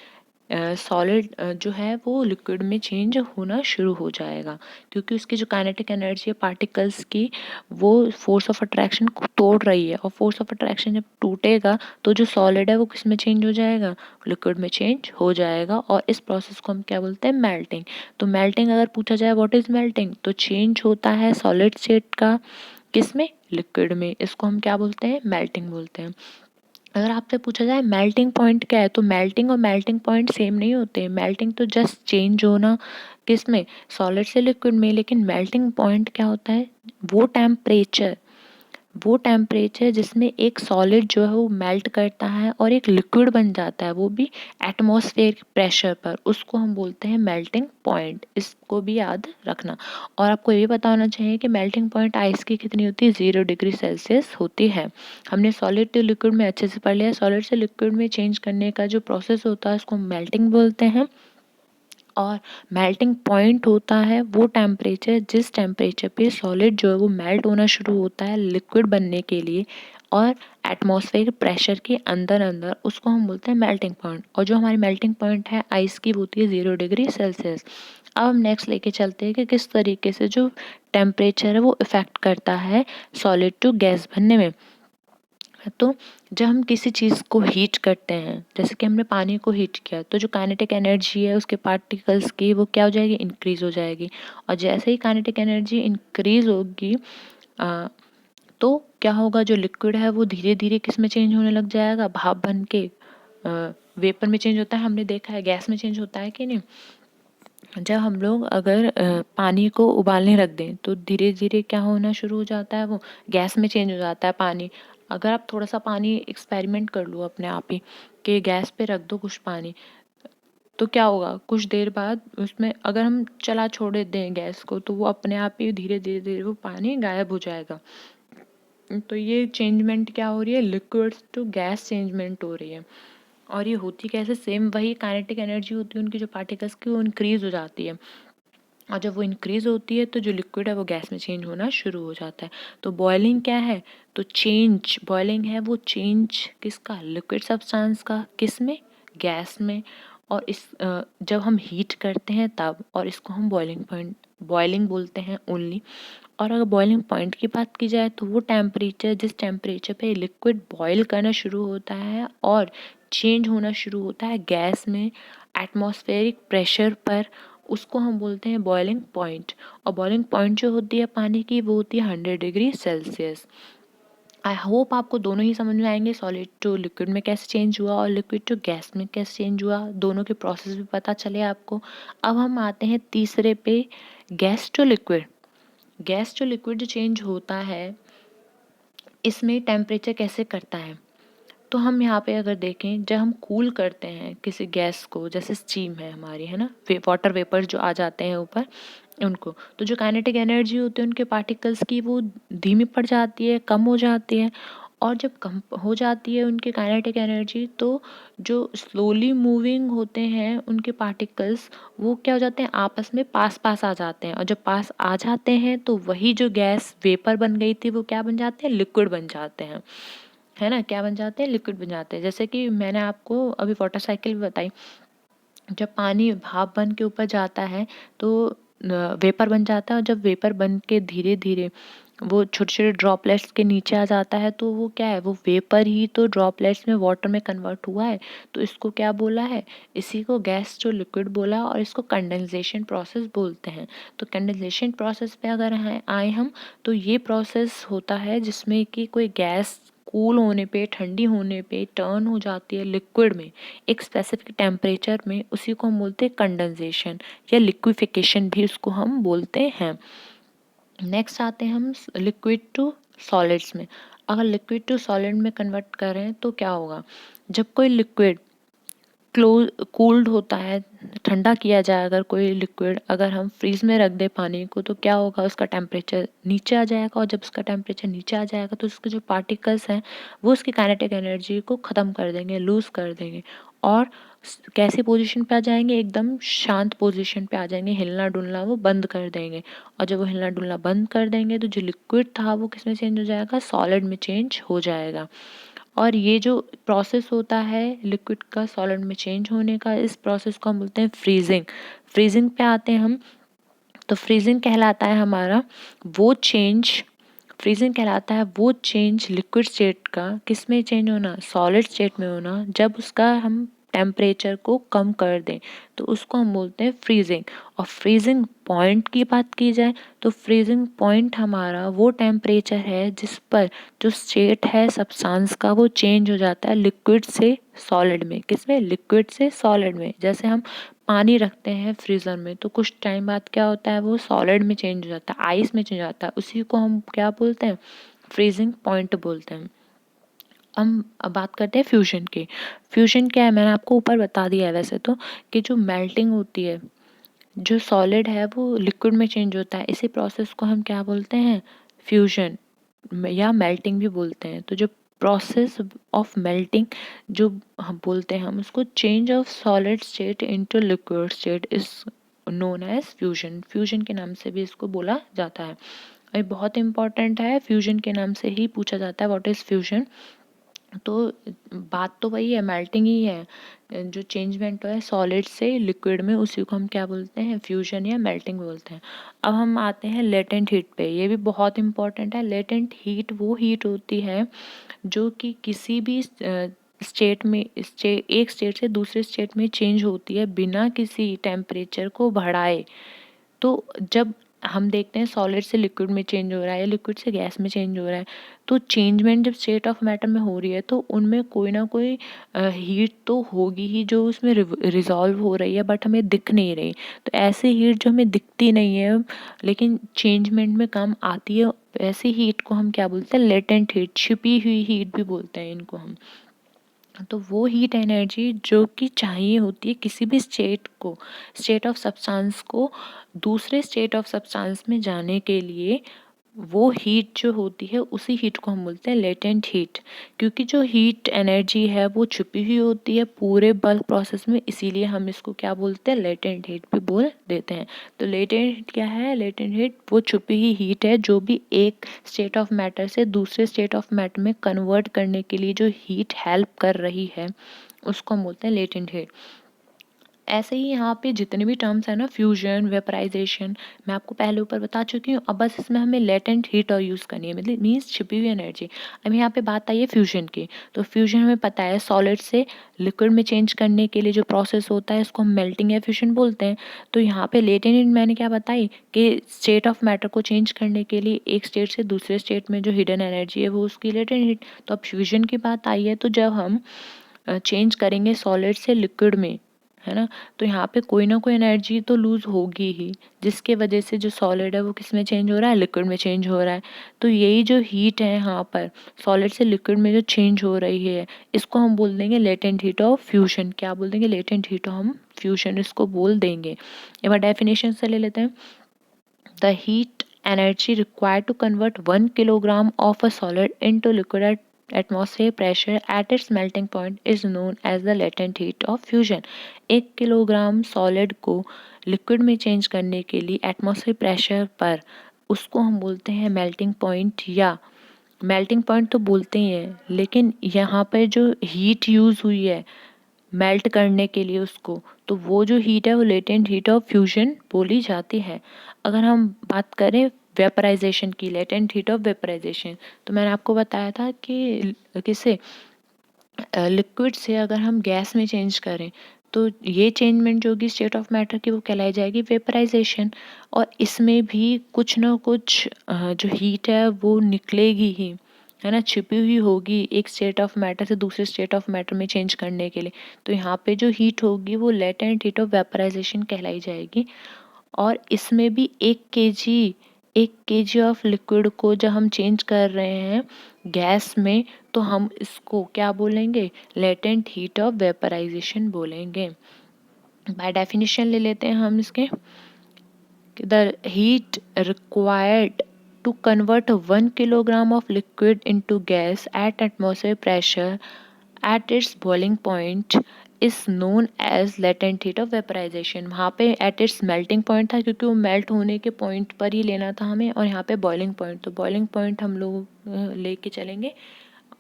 सॉलिड जो है वो लिक्विड में चेंज होना शुरू हो जाएगा, क्योंकि उसकी जो काइनेटिक एनर्जी है पार्टिकल्स की वो फोर्स ऑफ अट्रैक्शन को तोड़ रही है, और फोर्स ऑफ अट्रैक्शन जब टूटेगा तो जो सॉलिड है वो किस में चेंज हो जाएगा? लिक्विड में चेंज हो जाएगा। और इस प्रोसेस को हम क्या बोलते हैं? मेल्टिंग। तो मेल्टिंग अगर पूछा जाए व्हाट इज मेल्टिंग, तो चेंज होता है सॉलिड स्टेट का किस में? लिक्विड में। इसको हम क्या बोलते हैं? मेल्टिंग बोलते हैं। अगर आपसे पूछा जाए मेल्टिंग पॉइंट क्या है, तो मेल्टिंग और मेल्टिंग पॉइंट सेम नहीं होते। मेल्टिंग तो जस्ट चेंज होना किस में? सॉलिड से लिक्विड में। लेकिन मेल्टिंग पॉइंट क्या होता है? वो टेम्परेचर, वो टेम्परेचर जिसमें एक सॉलिड जो है वो मेल्ट करता है और एक लिक्विड बन जाता है, वो भी एटमॉस्फेयर प्रेशर पर, उसको हम बोलते हैं मेल्टिंग पॉइंट। इसको भी याद रखना। और आपको ये भी पता होना चाहिए कि मेल्टिंग पॉइंट आइस की कितनी होती है? 0 डिग्री सेल्सियस होती है। हमने सॉलिड टू लिक्विड में अच्छे से पढ़ लिया। सॉलिड से लिक्विड में चेंज करने का जो प्रोसेस होता है उसको मेल्टिंग बोलते हैं। और मेल्टिंग पॉइंट होता है वो टेम्परेचर जिस टेम्परेचर पे सॉलिड जो है वो मेल्ट होना शुरू होता है लिक्विड बनने के लिए, और एटमॉस्फेरिक प्रेशर के अंदर अंदर, उसको हम बोलते हैं मेल्टिंग पॉइंट। और जो हमारी मेल्टिंग पॉइंट है आइस की वो होती है 0 डिग्री सेल्सियस। अब हम नेक्स्ट लेके चलते हैं कि किस तरीके से जो टेम्परेचर है वो इफ़ेक्ट करता है सॉलिड टू गैस बनने में। तो जब हम किसी चीज़ को हीट करते हैं, जैसे कि हमने पानी को हीट किया, तो जो काइनेटिक एनर्जी है उसके पार्टिकल्स की वो क्या हो जाएगी, इंक्रीज़ हो जाएगी। और जैसे ही काइनेटिक एनर्जी इंक्रीज़ होगी तो क्या होगा, जो लिक्विड है वो धीरे धीरे किस में चेंज होने लग जाएगा, भाप बन के वेपर में चेंज होता है। हमने देखा है गैस में चेंज होता है कि नहीं। जब हम लोग अगर पानी को उबालने रख दें तो धीरे धीरे क्या होना शुरू हो जाता है, वो गैस में चेंज हो जाता है पानी। अगर आप थोड़ा सा पानी एक्सपेरिमेंट कर लो अपने आप ही कि गैस पे रख दो कुछ पानी, तो क्या होगा, कुछ देर बाद उसमें अगर हम चला छोड़ दें गैस को तो वो अपने आप ही धीरे धीरे धीरे वो पानी गायब हो जाएगा। तो ये चेंजमेंट क्या हो रही है, लिक्विड्स टू गैस चेंजमेंट हो रही है। और ये होती कैसे, सेम वही काइनेटिक एनर्जी होती है उनकी जो पार्टिकल्स की, वो इंक्रीज हो जाती है। और जब वो इंक्रीज होती है तो जो लिक्विड है वो गैस में चेंज होना शुरू हो जाता है। तो बॉइलिंग क्या है, तो चेंज, बॉइलिंग है वो चेंज किसका, लिक्विड सब्सटेंस का, किस में, गैस में। और जब हम हीट करते हैं तब, और इसको हम बॉइलिंग पॉइंट, बॉइलिंग बोलते हैं ओनली। और अगर बॉइलिंग पॉइंट की बात की जाए तो वो टेम्परेचर जिस टेम्परेचर पे लिक्विड बॉयल करना शुरू होता है और चेंज होना शुरू होता है गैस में एटमॉस्फेरिक प्रेशर पर, उसको हम बोलते हैं बॉइलिंग पॉइंट। और बॉइलिंग पॉइंट जो होती है पानी की वो होती है 100 डिग्री सेल्सियस। आई होप आपको दोनों ही समझ में आएंगे, सॉलिड टू लिक्विड में कैसे चेंज हुआ और लिक्विड टू गैस में कैसे चेंज हुआ, दोनों के प्रोसेस भी पता चले आपको। अब हम आते हैं तीसरे पे, gas to liquid. Gas to liquid जो चेंज होता है इसमें टेम्परेचर कैसे करता है, तो हम यहाँ पे अगर देखें जब हम कूल करते हैं किसी गैस को, जैसे स्टीम है हमारी, है ना, वाटर वेपर जो आ जाते हैं ऊपर उनको, तो जो काइनेटिक एनर्जी होती है उनके पार्टिकल्स की वो धीमी पड़ जाती है, कम हो जाती है। और जब कम हो जाती है उनकी काइनेटिक एनर्जी तो जो स्लोली मूविंग होते हैं उनके पार्टिकल्स वो क्या हो जाते हैं, आपस में पास पास आ जाते हैं। और जब पास आ जाते हैं तो वही जो गैस वेपर बन गई थी वो क्या बन जाते हैं, लिक्विड बन जाते हैं, है ना, क्या बन जाते हैं, लिक्विड बन जाते हैं। जैसे कि मैंने आपको अभी वाटर साइकिल बताई, जब पानी भाप बन के ऊपर जाता है तो वेपर बन जाता है, और जब वेपर बन के धीरे धीरे वो छोटे छोटे ड्रॉपलेट्स के नीचे आ जाता है तो वो क्या है, वो वेपर ही तो ड्रॉपलेट्स में वाटर में कन्वर्ट हुआ है। तो इसको क्या बोला है, इसी को गैस टू लिक्विड बोला, और इसको कंडेंसेशन प्रोसेस बोलते हैं। तो कंडेंसेशन प्रोसेस पे अगर आए हम, तो ये प्रोसेस होता है जिसमें कि कोई गैस कूल होने पे, ठंडी होने पे टर्न हो जाती है लिक्विड में एक स्पेसिफिक टेम्परेचर में, उसी को हम बोलते हैं कंडेंसेशन या लिक्विफिकेशन भी उसको हम बोलते हैं। नेक्स्ट आते हैं हम लिक्विड टू सॉलिड्स में। अगर लिक्विड टू सॉलिड में कन्वर्ट करें तो क्या होगा, जब कोई लिक्विड कूल्ड होता है, ठंडा किया जाए अगर कोई लिक्विड, अगर हम फ्रीज में रख दें पानी को तो क्या होगा, उसका टेम्परेचर नीचे आ जाएगा। और जब उसका टेम्परेचर नीचे आ जाएगा तो उसके जो पार्टिकल्स हैं वो उसकी काइनेटिक एनर्जी को ख़त्म कर देंगे, लूज़ कर देंगे, और कैसी पोजीशन पे आ जाएंगे, एकदम शांत पोजीशन पे आ जाएंगे, हिलना डुलना वो बंद कर देंगे। और जब वो हिलना डुलना बंद कर देंगे तो जो लिक्विड था वो किस में चेंज हो जाएगा, सॉलिड में चेंज हो जाएगा। और ये जो प्रोसेस होता है लिक्विड का सॉलिड में चेंज होने का, इस प्रोसेस को हम बोलते हैं फ्रीजिंग। फ्रीजिंग पे आते हैं हम, तो फ्रीजिंग कहलाता है हमारा वो चेंज, फ्रीजिंग कहलाता है वो चेंज लिक्विड स्टेट का किस में चेंज होना, सॉलिड स्टेट में होना, जब उसका हम टेम्परेचर को कम कर दें तो उसको हम बोलते हैं फ्रीजिंग। और फ्रीजिंग पॉइंट की बात की जाए तो फ्रीजिंग पॉइंट हमारा वो टेम्परेचर है जिस पर जो स्टेट है सब्सटेंस का वो चेंज हो जाता है लिक्विड से सॉलिड में, किसमें, लिक्विड से सॉलिड में। जैसे हम पानी रखते हैं फ्रीज़र में तो कुछ टाइम बाद क्या होता है, वो सॉलिड में चेंज हो जाता है, आइस में चेंज हो जाता है, उसी को हम क्या बोलते हैं, फ्रीजिंग पॉइंट बोलते हैं। हम अब बात करते हैं फ्यूजन की। फ्यूजन क्या है, मैंने आपको ऊपर बता दिया है वैसे तो, कि जो मेल्टिंग होती है, जो सॉलिड है वो लिक्विड में चेंज होता है, इसी प्रोसेस को हम क्या बोलते हैं, फ्यूजन या मेल्टिंग भी बोलते हैं। तो जो प्रोसेस ऑफ मेल्टिंग, जो हम बोलते हैं हम उसको change of solid state into liquid state is known as fusion. Fusion के नाम से भी इसको बोला जाता है। ये बहुत इंपॉर्टेंट है, फ्यूजन के नाम से ही पूछा जाता है व्हाट इज फ्यूजन। तो बात तो वही है, मेल्टिंग ही है, जो चेंजमेंट है सॉलिड से लिक्विड में, उसी को हम क्या बोलते हैं, फ्यूजन या मेल्टिंग बोलते हैं। अब हम आते हैं लेटेंट हीट पे, ये भी बहुत इंपॉर्टेंट है। लेटेंट हीट वो हीट होती है जो कि किसी भी स्टेट में एक स्टेट से दूसरे स्टेट में चेंज होती है बिना किसी टेम्परेचर को बढ़ाए। तो जब हम देखते हैं सॉलिड से लिक्विड में चेंज हो रहा है या लिक्विड से गैस में चेंज हो रहा है, तो चेंजमेंट जब स्टेट ऑफ मैटर में हो रही है तो उनमें कोई ना कोई हीट तो होगी ही जो उसमें रिजॉल्व हो रही है, बट हमें दिख नहीं रही। तो ऐसी हीट जो हमें दिखती नहीं है लेकिन चेंजमेंट में काम आती है, ऐसी हीट को हम क्या बोलते हैं, लेटेंट हीट, छिपी हुई हीट भी बोलते हैं इनको हम। तो वो हीट एनर्जी जो कि चाहिए होती है किसी भी स्टेट ऑफ सब्सटेंस को दूसरे स्टेट ऑफ सब्सटेंस में जाने के लिए, वो हीट जो होती है उसी हीट को हम बोलते हैं लेटेंट हीट। क्योंकि जो हीट एनर्जी है वो छुपी हुई होती है पूरे बल्क प्रोसेस में, इसीलिए हम इसको क्या बोलते हैं, लेटेंट हीट भी बोल देते हैं। तो लेटेंट हीट क्या है, लेटेंट हीट वो छुपी हुई हीट है जो भी एक स्टेट ऑफ मैटर से दूसरे स्टेट ऑफ मैटर में कन्वर्ट करने के लिए जो हीट हेल्प कर रही है उसको हम बोलते हैं लेटेंट हीट। ऐसे ही यहाँ पे जितने भी टर्म्स हैं ना, फ्यूजन, वेपराइजेशन, मैं आपको पहले ऊपर बता चुकी हूँ। अब बस इसमें हमें लेटेंट हीट और यूज़ करनी है, मतलब मीन्स छिपी हुई एनर्जी। अब यहाँ पे बात आई है फ्यूजन की, तो फ्यूजन हमें पता है सॉलिड से लिक्विड में चेंज करने के लिए जो प्रोसेस होता है उसको हम मेल्टिंग या फ्यूजन बोलते हैं। तो यहाँ पे लेटेंट हीट मैंने क्या बताई कि स्टेट ऑफ मैटर को चेंज करने के लिए एक स्टेट से दूसरे स्टेट में जो हिडन एनर्जी है वो उसकी लेटेंट हीट। तो अब फ्यूजन की बात आई है, तो जब हम चेंज करेंगे सॉलिड से लिक्विड में, है ना, तो यहाँ पे कोई ना कोई एनर्जी तो लूज होगी ही, जिसके वजह से जो सॉलिड है वो किस में चेंज हो रहा है, लिक्विड में चेंज हो रहा है। तो यही जो हीट है यहाँ पर सॉलिड से लिक्विड में जो चेंज हो रही है, इसको हम बोल देंगे लेटेंट हीट ऑफ फ्यूजन। क्या बोल देंगे, लेटेंट हीट ऑफ फ्यूजन इसको बोल देंगे। एक बार डेफिनेशन से ले लेते हैं। The heat energy required to convert 1 kilogram of a solid into liquid at atmospheric pressure at its melting point is known as the latent heat of fusion। 1 kilogram solid को liquid में change करने के लिए atmosphere pressure पर, उसको हम बोलते हैं मेल्टिंग पॉइंट, या मेल्टिंग पॉइंट तो बोलते ही हैं, लेकिन यहाँ पर जो हीट यूज़ हुई है मेल्ट करने के लिए उसको, तो वो जो हीट है वो लेटेंट हीट ऑफ फ्यूजन बोली जाती है। अगर हम बात करें वेपराइजेशन की, लेटेंट हीट ऑफ वेपराइजेशन, तो मैंने आपको बताया था कि किसे, लिक्विड से अगर हम गैस में चेंज करें तो ये चेंजमेंट जो होगी स्टेट ऑफ मैटर की वो कहलाई जाएगी वेपराइजेशन। और इसमें भी कुछ ना कुछ जो हीट है वो निकलेगी ही, है ना, छिपी हुई होगी एक स्टेट ऑफ मैटर से दूसरे स्टेट ऑफ मैटर में चेंज करने के लिए। तो यहाँ पे जो हीट होगी वो लेटेंट हीट ऑफ वेपराइजेशन कहलाई जाएगी। और इसमें भी 1 kg ऑफ लिक्विड को जब हम चेंज कर रहे हैं गैस में, तो हम इसको क्या बोलेंगे, लेटेंट हीट ऑफ वेपराइजेशन बोलेंगे। बाय डेफिनेशन ले लेते हैं हम इसके, the heat required to convert 1 kilogram of liquid into gas at atmospheric pressure at its boiling point is known as latent heat of vaporization। वहाँ पे at its melting point था क्योंकि वो मेल्ट होने के पॉइंट पर ही लेना था हमें, और यहाँ पे बॉइलिंग पॉइंट, तो बॉइलिंग पॉइंट हम लोग लेके चलेंगे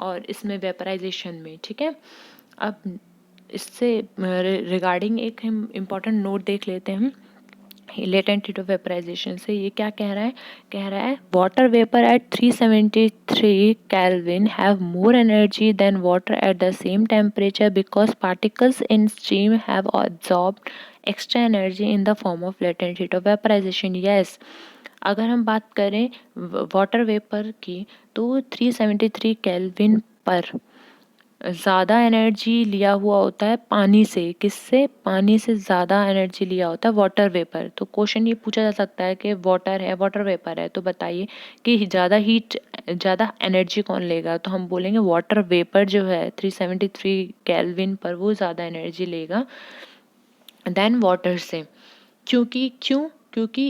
और इसमें वेपराइजेशन में, ठीक है। अब इससे रिगार्डिंग एक हम इम्पॉर्टेंट नोट देख लेते हैं हम लेटेंट हीट ऑफ वेपराइजेशन से। ये क्या कह रहा है water vapour at 373 kelvin have more energy than water at the same temperature because particles in stream have absorbed extra energy in the form of latent heat of vaporisation. Yes, अगर हम बात करें वाटर वेपर की तो 373 kelvin पर ज़्यादा energy लिया हुआ होता है पानी से। किससे, पानी से ज़्यादा एनर्जी लिया होता है वाटर वेपर। तो क्वेश्चन ये पूछा जा सकता है कि वाटर है, वाटर वेपर है, तो बताइए कि ज़्यादा एनर्जी कौन लेगा, तो हम बोलेंगे वाटर वेपर जो है 373 केल्विन पर वो ज़्यादा एनर्जी लेगा देन वाटर से। क्योंकि क्योंकि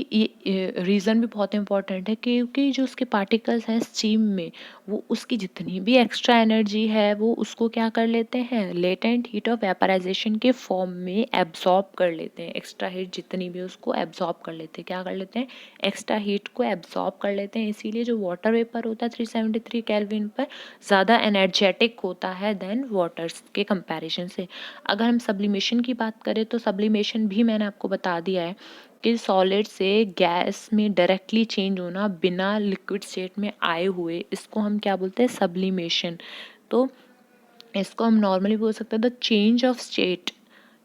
ये रीज़न भी बहुत इंपॉर्टेंट है, क्योंकि जो उसके पार्टिकल्स हैं स्टीम में, वो उसकी जितनी भी एक्स्ट्रा एनर्जी है वो उसको क्या कर लेते हैं, लेटेंट हीट ऑफ वेपराइजेशन के फॉर्म में एब्जॉर्ब कर लेते हैं। एक्स्ट्रा हीट जितनी भी उसको एब्जॉर्ब कर लेते हैं, क्या कर लेते हैं, एक्स्ट्रा हीट को एब्जॉर्ब कर लेते हैं। इसीलिए जो वाटर वेपर होता है 373 केल्विन पर ज़्यादा एनर्जेटिक होता है देन वाटर्स के कंपैरिजन से। अगर हम सब्लिमेशन की बात करें तो सब्लिमेशन भी मैंने आपको बता दिया है कि सॉलिड से गैस में डायरेक्टली चेंज होना बिना लिक्विड स्टेट में आए हुए, इसको हम क्या बोलते हैं, सब्लिमेशन। तो इसको हम नॉर्मली बोल सकते हैं द चेंज ऑफ स्टेट,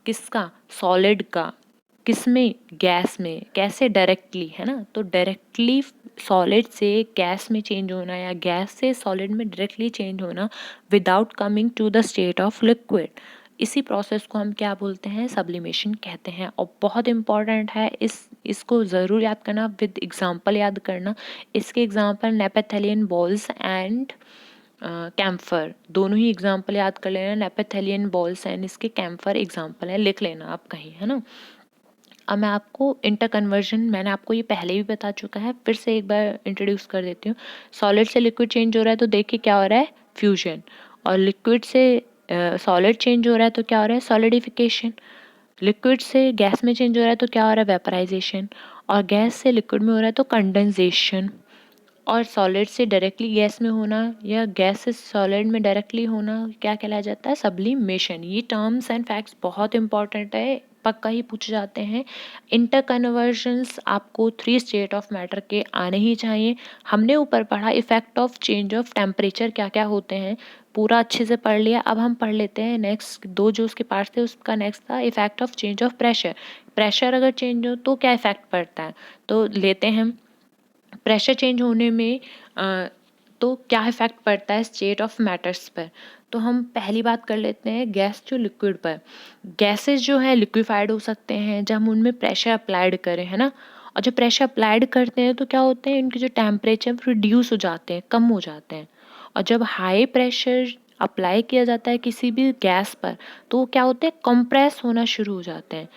किसका, सॉलिड का, किसमें, गैस में। कैसे, डायरेक्टली, है ना। तो डायरेक्टली सॉलिड से गैस में चेंज होना या गैस से सॉलिड में डायरेक्टली चेंज होना without coming to the state of liquid, इसी प्रोसेस को हम क्या बोलते हैं, सब्लिमेशन कहते हैं। और बहुत इंपॉर्टेंट है, इसको ज़रूर याद करना, विद एग्जांपल याद करना। इसके एग्जांपल नेपेथेलियन बॉल्स एंड कैम्फर, दोनों ही एग्जांपल याद कर लेना। नेपेथेलियन बॉल्स एंड इसके कैम्फर एग्जांपल है, लिख लेना आप कहीं, है ना। अब मैं आपको इंटर कन्वर्जन, मैंने आपको ये पहले भी बता चुका है, फिर से एक बार इंट्रोड्यूस कर देती हूँ। सॉलिड से लिक्विड चेंज हो रहा है तो देखिए क्या हो रहा है, फ्यूजन। और लिक्विड से सॉलिड चेंज हो रहा है तो क्या हो रहा है, सॉलिडिफिकेशन। लिक्विड से गैस में चेंज हो रहा है तो क्या हो रहा है, वेपराइजेशन। और गैस से लिक्विड में हो रहा है तो कंडेंसेशन। और सॉलिड से डायरेक्टली गैस में होना या गैस से सॉलिड में डायरेक्टली होना क्या कहलाया जाता है, सब्लिमेशन। ये टर्म्स एंड फैक्ट्स बहुत इंपॉर्टेंट है, पक्का ही पूछे जाते हैं। इंटर कन्वर्जन्स आपको 3 स्टेट ऑफ मैटर के आने ही चाहिए। हमने ऊपर पढ़ा effect of change of temperature क्या क्या होते हैं, पूरा अच्छे से पढ़ लिया। अब हम पढ़ लेते हैं नेक्स्ट दो जो उसके पार्ट थे, उसका नेक्स्ट था effect of change of pressure. Pressure अगर चेंज हो तो क्या इफेक्ट पड़ता है, तो लेते हैं हम। प्रेशर चेंज होने में तो क्या इफेक्ट पड़ता है स्टेट ऑफ मैटर्स पर। तो हम पहली बात कर लेते हैं गैस जो लिक्विड पर। गैसेस जो है लिक्विफाइड हो सकते हैं जब हम उनमें प्रेशर अप्लाइड करें, है ना। और जब प्रेशर अप्लाइड करते हैं तो क्या होते हैं, इनके जो टेम्परेचर रिड्यूस हो जाते हैं, कम हो जाते हैं। और जब हाई प्रेशर अप्लाई किया जाता है किसी भी गैस पर तो वो क्या होते हैं, कंप्रेस होना शुरू हो जाते हैं।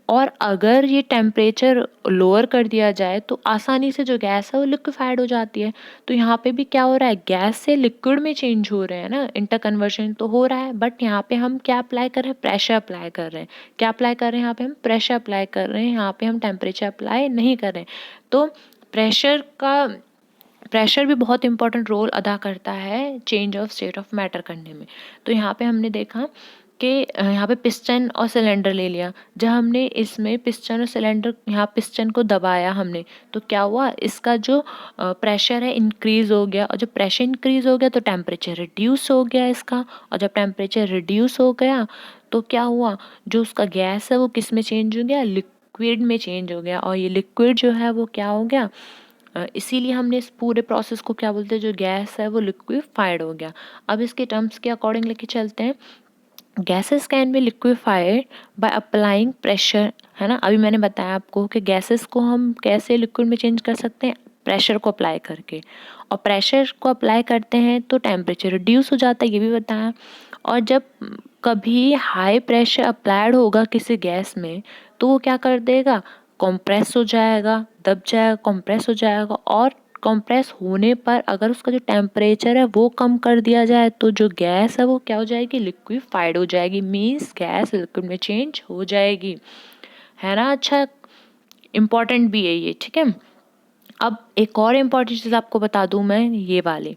और अगर ये टेम्परेचर लोअर कर दिया जाए तो आसानी से जो गैस है वो लिक्विफाइड हो जाती है। तो यहाँ पे भी क्या हो रहा है, गैस से लिक्विड में चेंज हो रहे हैं ना, इंटर कन्वर्जन तो हो रहा है। बट यहाँ पे हम क्या अप्लाई कर रहे हैं, प्रेशर अप्लाई कर रहे हैं। क्या अप्लाई कर रहे हैं यहाँ पे, हम प्रेशर अप्लाई कर रहे हैं, यहाँ पे हम टेम्परेचर अप्लाई नहीं कर रहे हैं। तो प्रेशर भी बहुत इंपॉर्टेंट रोल अदा करता है change of state of matter करने में। तो यहाँ पे हमने देखा कि यहाँ पे पिस्टन और सिलेंडर ले लिया। जब हमने इसमें पिस्टन और सिलेंडर, यहाँ पिस्टन को दबाया हमने तो क्या हुआ, इसका जो प्रेशर है इंक्रीज़ हो गया। और जब प्रेशर इंक्रीज़ हो गया तो टेम्परेचर रिड्यूस हो गया इसका। और जब टेम्परेचर रिड्यूस हो गया तो क्या हुआ, जो उसका गैस है वो किस में चेंज हो गया, लिक्विड में चेंज हो गया। और ये लिक्विड जो है वो क्या हो गया, इसीलिए हमने इस पूरे प्रोसेस को क्या बोलते हैं, जो गैस है वो लिक्विफाइड हो गया। अब इसके टर्म्स के अकॉर्डिंग लेके चलते हैं। Gases can be liquefied by applying pressure, है ना। अभी मैंने बताया आपको कि गैसेस को हम कैसे लिक्विड में चेंज कर सकते हैं, प्रेशर को अप्लाई करके। और प्रेशर को अप्लाई करते हैं तो टेम्परेचर रिड्यूस हो जाता है, ये भी बताया। और जब कभी हाई प्रेशर अप्लाइड होगा किसी गैस में तो वो क्या कर देगा, कंप्रेस हो जाएगा, दब जाएगा, कंप्रेस हो जाएगा। और कंप्रेस होने पर अगर उसका जो टेम्परेचर है वो कम कर दिया जाए तो जो गैस है वो क्या हो जाएगी, लिक्विफाइड हो जाएगी। मीन्स गैस लिक्विड में चेंज हो जाएगी, है ना। अच्छा, इम्पॉर्टेंट भी है ये, ठीक है। अब एक और इम्पॉर्टेंट चीज़ आपको बता दूं मैं, ये वाली,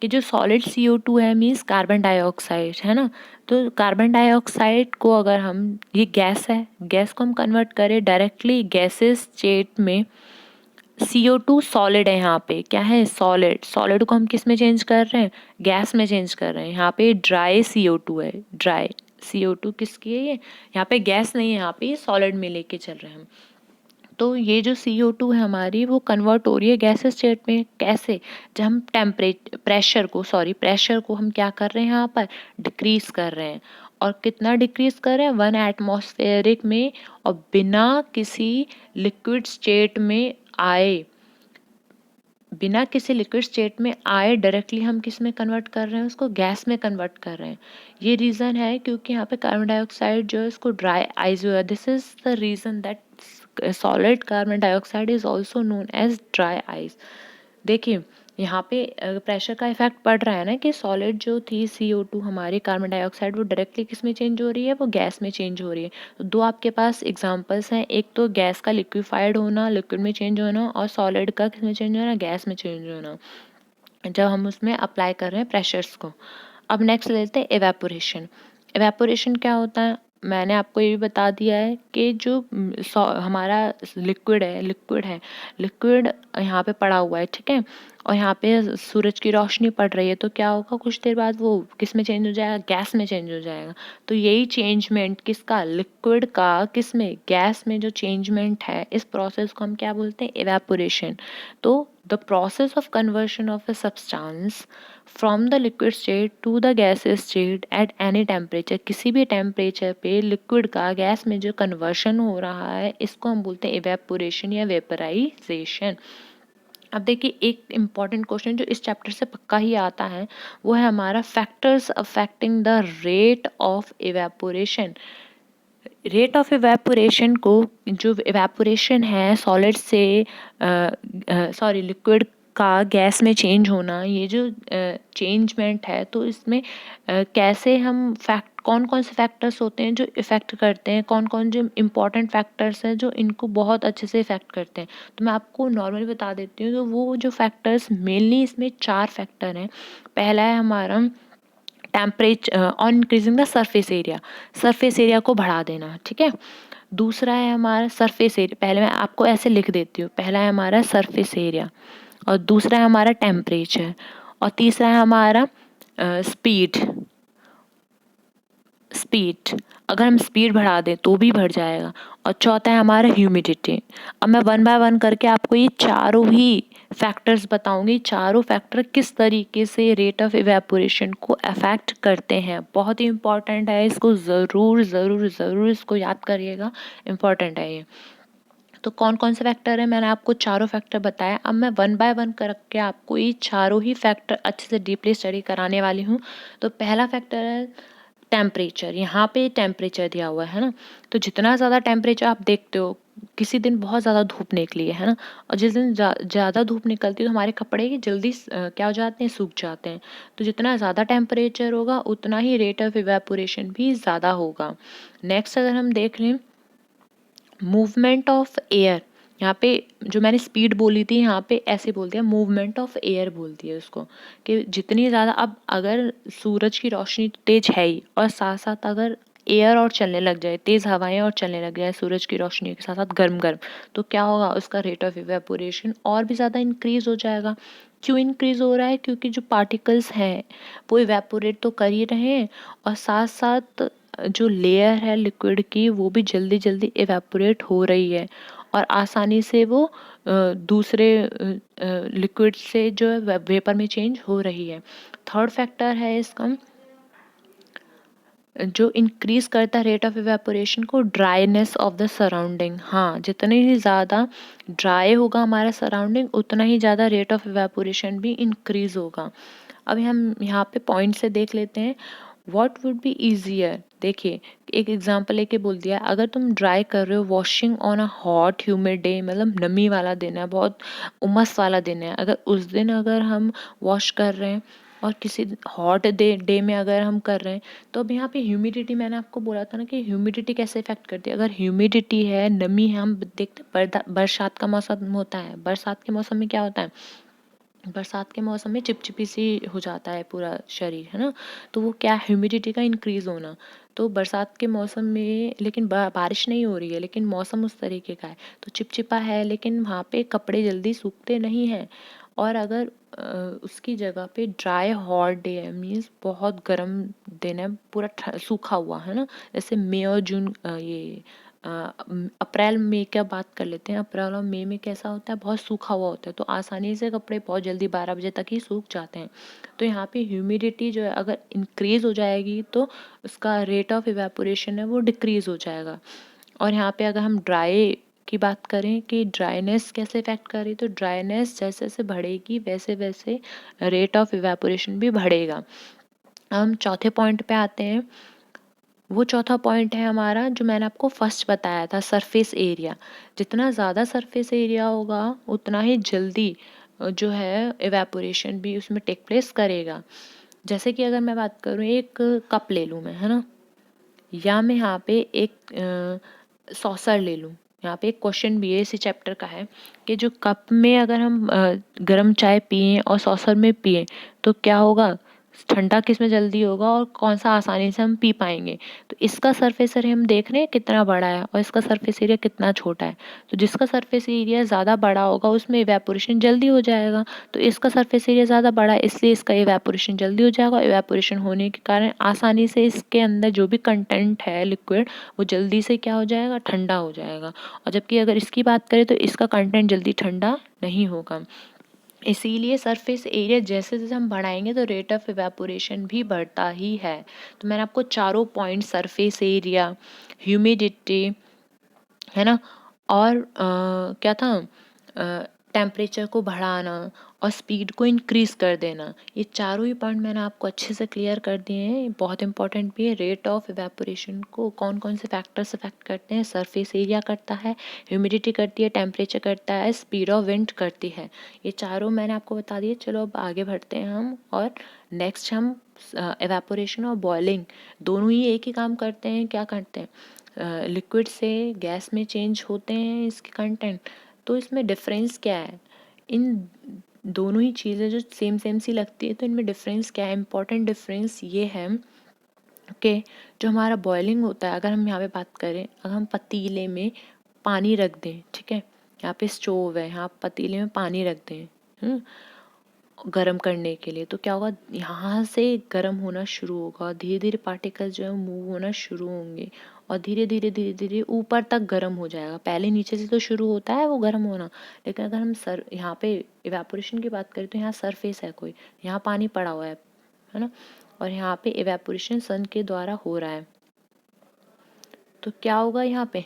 कि जो सॉलिड CO2 है मीन्स कार्बन डाइऑक्साइड, है ना। तो कार्बन डाइऑक्साइड को अगर हम, ये गैस है, गैस को हम कन्वर्ट करें डायरेक्टली गैसेस स्टेट में, CO2 सॉलिड है, यहाँ पे क्या है, सॉलिड। सॉलिड को हम किस में चेंज कर रहे हैं, गैस में चेंज कर रहे हैं। यहाँ पे ड्राई CO2 है, ड्राई CO2 किसकी है ये, यहाँ पे गैस नहीं है, यहाँ पे सॉलिड में लेके चल रहे हैं हम। तो ये जो CO2 है हमारी वो कन्वर्ट हो रही है गैस स्टेट में, कैसे, जब हम प्रेशर को हम क्या कर रहे हैं, यहाँ पर डिक्रीज कर रहे हैं। और कितना डिक्रीज कर रहे हैं, 1 एटमॉस्फेरिक में। और बिना किसी लिक्विड स्टेट में आए, बिना किसी लिक्विड स्टेट में आए डायरेक्टली हम किस में कन्वर्ट कर रहे हैं, उसको गैस में कन्वर्ट कर रहे हैं। ये रीज़न है क्योंकि यहाँ पे कार्बन डाइऑक्साइड जो है इसको ड्राई आइज हुआ। This is the reason that solid carbon dioxide is also known as dry ice. देखिए यहाँ पे प्रेशर का इफेक्ट पड़ रहा है ना कि सॉलिड जो थी CO2 हमारी कार्बन डाइऑक्साइड वो डायरेक्टली किस में चेंज हो रही है, वो गैस में चेंज हो रही है। तो दो आपके पास एग्जांपल्स हैं, एक तो गैस का लिक्विफाइड होना, लिक्विड में चेंज होना, और सॉलिड का किस में चेंज होना, गैस में चेंज होना, जब हम उसमें अप्लाई कर रहे हैं प्रेशर्स को। अब नेक्स्ट लेते हैं एवेपोरेशन। एवेपोरेशन क्या होता है, मैंने आपको ये भी बता दिया है कि जो हमारा लिक्विड यहाँ पे पड़ा हुआ है, ठीक है, और यहाँ पे सूरज की रोशनी पड़ रही है, तो क्या होगा, कुछ देर बाद वो किस में चेंज हो जाएगा, गैस में चेंज हो जाएगा। तो यही चेंजमेंट किसका, लिक्विड का किस में, गैस में जो चेंजमेंट है, इस प्रोसेस को हम क्या बोलते हैं, एवेपोरेशन। तो the process of conversion of a substance from the liquid state to the gases state at any temperature, किसी भी टेम्परेचर पे लिक्विड का गैस में जो कन्वर्शन हो रहा है, इसको हम बोलते हैं एवेपोरेशन या वेपराइजेशन। अब देखिए एक इम्पॉर्टेंट क्वेश्चन जो इस चैप्टर से पक्का ही आता है, वो है हमारा factors affecting the rate of evaporation. Rate of evaporation को, जो एवेपोरेशन है सॉलिड से लिक्विड का गैस में चेंज होना, ये जो चेंजमेंट है, तो इसमें कैसे हम कौन कौन से फैक्टर्स होते हैं जो इफ़ेक्ट करते हैं, कौन कौन जो इम्पॉर्टेंट फैक्टर्स हैं जो इनको बहुत अच्छे से इफ़ेक्ट करते हैं। तो मैं आपको नॉर्मली बता देती हूँ, तो वो जो फैक्टर्स मेनली इसमें 4 फैक्टर हैं। पहला है हमारा temperature on increasing the surface area को बढ़ा देना, ठीक है। दूसरा है हमारा सरफेस एरिया, पहले मैं आपको ऐसे लिख देती हूँ, पहला है हमारा सरफेस एरिया, और दूसरा है हमारा टेम्परेचर, और तीसरा है हमारा स्पीड। अगर हम स्पीड बढ़ा दें तो भी बढ़ जाएगा, और चौथा है हमारा ह्यूमिडिटी। अब मैं वन बाय वन करके आपको ये चारों ही फैक्टर्स बताऊंगी, चारों फैक्टर किस तरीके से रेट ऑफ इवेपोरेशन को अफेक्ट करते हैं। बहुत ही इंपॉर्टेंट है, इसको ज़रूर ज़रूर ज़रूर इसको याद करिएगा, इम्पॉर्टेंट है ये। तो कौन कौन से फैक्टर है, मैंने आपको चारों फैक्टर बताया। अब मैं वन बाय वन करके आपको ये चारों ही फैक्टर अच्छे से डीपली स्टडी कराने वाली हूँ। तो पहला फैक्टर है टेम्परेचर। यहाँ पे टेम्परेचर दिया हुआ है ना, तो जितना ज़्यादा टेम्परेचर आप देखते हो, किसी दिन बहुत ज़्यादा धूप निकली है ना, और जिस दिन ज़्यादा धूप निकलती है तो हमारे कपड़े जल्दी क्या हो जाते हैं, सूख जाते हैं। तो जितना ज़्यादा टेम्परेचर होगा उतना ही रेट ऑफ इवेपोरेशन भी ज़्यादा होगा। नेक्स्ट अगर हम देख लें मूवमेंट ऑफ एयर, यहाँ पे जो मैंने स्पीड बोली थी, यहाँ पे ऐसे बोल दिया मूवमेंट ऑफ एयर बोल दिया उसको, कि जितनी ज़्यादा, अब अगर सूरज की रोशनी तेज है ही, और साथ साथ अगर एयर और चलने लग जाए, तेज़ हवाएं और चलने लग जाए सूरज की रोशनी के साथ साथ गर्म गर्म, तो क्या होगा, उसका रेट ऑफ इवेपोरेशन और भी ज़्यादा इंक्रीज हो जाएगा। क्यों इंक्रीज हो रहा है, क्योंकि जो पार्टिकल्स हैं वो इवेपोरेट तो कर ही रहे हैं, और साथ साथ जो लेयर है लिक्विड की वो भी जल्दी जल्दी इवेपोरेट हो रही है, और आसानी से वो दूसरे लिक्विड से जो है वेपर में चेंज हो रही है। थर्ड फैक्टर है इसका जो इंक्रीज करता है रेट ऑफ इवेपोरेशन को, ड्राईनेस ऑफ द सराउंडिंग। हाँ, जितनी ही ज़्यादा ड्राई होगा हमारा सराउंडिंग, उतना ही ज़्यादा रेट ऑफ इवेपोरेशन भी इंक्रीज होगा। अभी हम यहाँ पे पॉइंट से देख लेते हैं, व्हाट वुड बी ईजियर। देखिए एक एग्जांपल लेके बोल दिया, अगर तुम ड्राई कर रहे हो, washing on a hot humid day, मतलब नमी वाला दिन है, बहुत उमस वाला दिन है, अगर उस दिन अगर हम वॉश कर रहे हैं, और किसी हॉट डे में अगर हम कर रहे हैं, तो अब यहाँ पे ह्यूमिडिटी, मैंने आपको बोला था ना कि ह्यूमिडिटी कैसे इफेक्ट करती है। अगर ह्यूमिडिटी है, नमी है, हम देखते बरसात का मौसम होता है, बरसात के मौसम में क्या होता है, बरसात के मौसम में चिपचिपी सी हो जाता है पूरा शरीर, है ना, तो वो क्या, ह्यूमिडिटी का इंक्रीज होना। तो बरसात के मौसम में लेकिन बारिश नहीं हो रही है, लेकिन मौसम उस तरीके का है, तो चिपचिपा है, लेकिन वहाँ पे कपड़े जल्दी सूखते नहीं हैं। और अगर उसकी जगह पे ड्राई हॉट डे है, मीन्स बहुत गर्म दिन है, पूरा सूखा हुआ है ना, जैसे मई और जून, ये अप्रैल मई का बात कर लेते हैं। अप्रैल और मई में कैसा होता है, बहुत सूखा हुआ होता है, तो आसानी से कपड़े बहुत जल्दी 12 बजे तक ही सूख जाते हैं। तो यहाँ पे ह्यूमिडिटी जो है अगर इंक्रीज हो जाएगी, तो उसका रेट ऑफ इवेपोरेशन है वो डिक्रीज हो जाएगा। और यहाँ पे अगर हम ड्राई की बात करें कि ड्राइनेस कैसे इफेक्ट कर रही, तो ड्राइनेस जैसे जैसे बढ़ेगी वैसे वैसे रेट ऑफ इवेपोरेशन भी बढ़ेगा। हम चौथे पॉइंट पे आते हैं, वो चौथा पॉइंट है हमारा जो मैंने आपको फर्स्ट बताया था, सरफेस एरिया। जितना ज़्यादा सरफेस एरिया होगा उतना ही जल्दी जो है इवेपोरेशन भी उसमें टेक प्लेस करेगा। जैसे कि अगर मैं बात करूँ, एक कप ले लूँ मैं, है ना, या मैं यहाँ पे एक सॉसर ले लूँ। यहाँ पे एक क्वेश्चन भी है इसी चैप्टर का है कि जो कप में अगर हम गर्म चाय पिए और सॉसर में पिए तो क्या होगा, ठंडा किस में जल्दी होगा और कौन सा आसानी से हम पी पाएंगे। तो इसका सरफेस एरिया हम देख रहे हैं कितना बड़ा है और इसका सरफेस एरिया कितना छोटा है। तो जिसका सरफेस एरिया ज़्यादा बड़ा होगा उसमें इवेपोरेशन जल्दी हो जाएगा। तो इसका सरफेस एरिया ज़्यादा बड़ा है इसलिए इसका इवेपोरेशन जल्दी हो जाएगा। इवेपोरेशन होने के कारण आसानी से इसके अंदर जो भी कंटेंट है लिक्विड वो जल्दी से क्या हो जाएगा, ठंडा हो जाएगा। और जबकि अगर इसकी बात करें तो इसका कंटेंट जल्दी ठंडा नहीं होगा। इसीलिए सरफेस एरिया जैसे जैसे हम बढ़ाएंगे तो रेट ऑफ इवेपोरेशन भी बढ़ता ही है। तो मैंने आपको चारों पॉइंट, सरफेस एरिया, ह्यूमिडिटी, है ना, और क्या था, टेम्परेचर को बढ़ाना और स्पीड को इंक्रीज़ कर देना, ये चारों ही पॉइंट मैंने आपको अच्छे से क्लियर कर दिए हैं। ये बहुत इंपॉर्टेंट भी है। रेट ऑफ इवेपोरेशन को कौन कौन से फैक्टर्स अफेक्ट करते हैं, सरफेस एरिया करता है, ह्यूमिडिटी करती है, टेम्परेचर करता है, स्पीड ऑफ विंड करती है। ये चारों मैंने आपको बता दिए। चलो अब आगे बढ़ते हैं हम, और नेक्स्ट हम इवेपोरेशन और बॉइलिंग दोनों ही एक ही काम करते हैं। क्या करते हैं, लिक्विड से गैस में चेंज होते हैं इसके कंटेंट। तो इसमें डिफरेंस क्या है, इन दोनों ही चीज़ें जो सेम सेम सी लगती है तो इनमें डिफरेंस क्या है। इम्पॉर्टेंट डिफरेंस ये है कि जो हमारा बॉइलिंग होता है, अगर हम यहाँ पे बात करें, अगर हम पतीले में पानी रख दें, ठीक है, यहाँ पे स्टोव है, यहाँ पतीले में पानी रख दें गरम करने के लिए, तो क्या होगा, यहाँ से गरम होना शुरू होगा। धीरे धीरे पार्टिकल्स जो है मूव होना शुरू होंगे और धीरे धीरे धीरे ऊपर तक गर्म हो जाएगा। पहले नीचे से तो शुरू होता है वो गर्म होना, लेकिन अगर हम यहाँ पे इवेपोरेशन की बात करें तो यहाँ सरफेस है कोई, यहाँ पानी पड़ा हुआ है ना, और यहाँ पे इवेपोरेशन सन के द्वारा हो रहा है। तो क्या होगा यहाँ पे,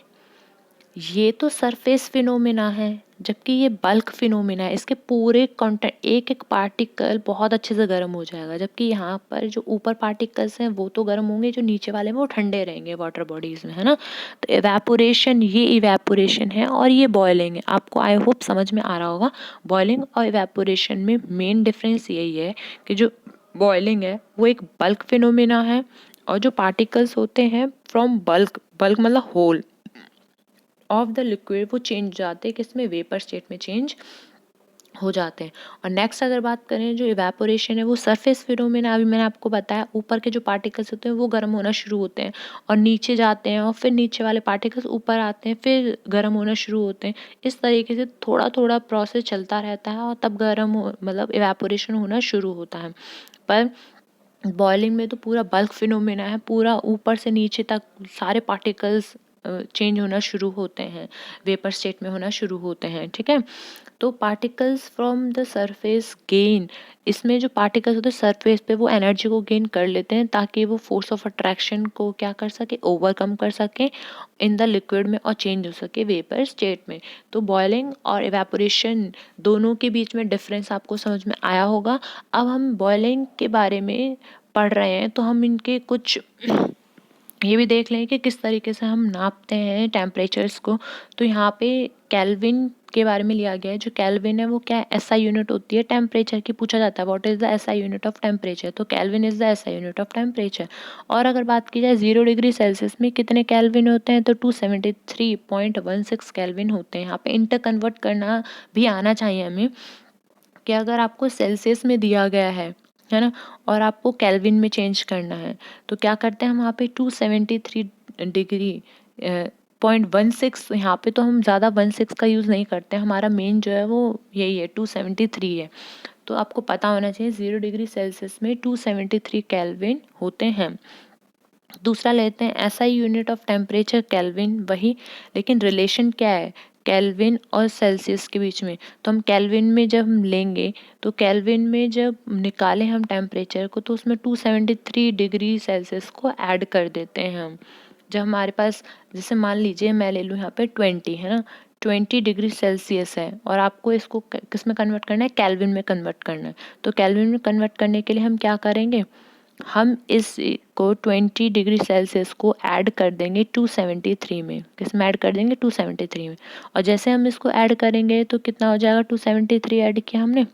ये तो सरफेस फिनोमिना है जबकि ये बल्क फिनोमिना है। इसके पूरे कंटेंट, एक एक पार्टिकल बहुत अच्छे से गर्म हो जाएगा, जबकि यहाँ पर जो ऊपर पार्टिकल्स हैं वो तो गर्म होंगे, जो नीचे वाले में वो ठंडे रहेंगे वाटर बॉडीज में, है ना। तो इवेपोरेशन, ये इवेपोरेशन है और ये बॉयलिंग है। आपको आई होप समझ में आ रहा होगा। बॉयलिंग और इवेपोरेशन में मेन डिफरेंस यही है कि जो बॉयलिंग है वो एक बल्क फिनोमिना है और जो पार्टिकल्स होते हैं फ्रॉम बल्क, बल्क मतलब होल ऑफ द लिक्विड, वो चेंज जाते हैं किसमें, वेपर स्टेट में चेंज हो जाते हैं। और नेक्स्ट अगर बात करें, जो इवेपोरेशन है वो सरफेस फिनोमेना, अभी मैंने आपको बताया, ऊपर के जो पार्टिकल्स होते हैं वो गर्म होना शुरू होते हैं और नीचे जाते हैं और फिर नीचे वाले पार्टिकल्स ऊपर आते हैं फिर गर्म होना शुरू होते हैं। इस तरीके से थोड़ा थोड़ा प्रोसेस चलता रहता है और तब गर्म हो, मतलब इवेपोरेशन होना शुरू होता है। पर बॉइलिंग में तो पूरा बल्क फिनोमेना है, पूरा ऊपर से नीचे तक सारे पार्टिकल्स चेंज होना शुरू होते हैं, वेपर स्टेट में होना शुरू होते हैं, ठीक है। तो particles from the surface gain, इसमें जो पार्टिकल्स होते हैं सरफेस पे वो एनर्जी को गेन कर लेते हैं ताकि वो फोर्स ऑफ अट्रैक्शन को क्या कर सके, ओवरकम कर सके इन द लिक्विड में और चेंज हो सके वेपर स्टेट में। तो बॉइलिंग और इवेपोरेशन दोनों के बीच में डिफरेंस आपको समझ में आया होगा। अब हम बॉइलिंग के बारे में पढ़ रहे हैं तो हम इनके कुछ ये भी देख लें कि किस तरीके से हम नापते हैं टेम्परेचर्स को। तो यहाँ पे केल्विन के बारे में लिया गया है। जो केल्विन है वो क्या है, एसआई यूनिट होती है टेम्परेचर की। पूछा जाता है what is the SI unit of temperature, तो kelvin is the SI unit of temperature. और अगर बात की जाए 0 डिग्री सेल्सियस में कितने केल्विन होते हैं, तो 273.16 केल्विन होते हैं। यहाँ पे इंटर कन्वर्ट करना भी आना चाहिए हमें कि अगर आपको सेल्सियस में दिया गया है ना, और आपको केल्विन में चेंज करना है तो क्या करते हैं हम यहाँ पे 273 डिग्री 0.16, यहाँ पे तो हम ज़्यादा 16 का यूज़ नहीं करते, हमारा मेन जो है वो यही है 273 है। तो आपको पता होना चाहिए 0 डिग्री सेल्सियस में 273 केल्विन होते हैं। दूसरा लेते हैं SI unit of temperature kelvin, वही, लेकिन रिलेशन क्या है केल्विन और सेल्सियस के बीच में। तो हम केल्विन में जब हम लेंगे तो केल्विन में जब निकालें हम टेम्परेचर को तो उसमें 273 डिग्री सेल्सियस को ऐड कर देते हैं हम। जब हमारे पास, जैसे मान लीजिए मैं ले लूँ यहाँ पे 20, है ना, 20 डिग्री सेल्सियस है और आपको इसको किस में कन्वर्ट करना है, केल्विन में कन्वर्ट करना है। तो केल्विन में कन्वर्ट करने के लिए हम क्या करेंगे, हम इस को 20 डिग्री सेल्सियस को ऐड कर देंगे 273 में। किस में ऐड कर देंगे? 273 में। और जैसे हम इसको ऐड करेंगे तो कितना हो जाएगा? 273 ऐड किया हमने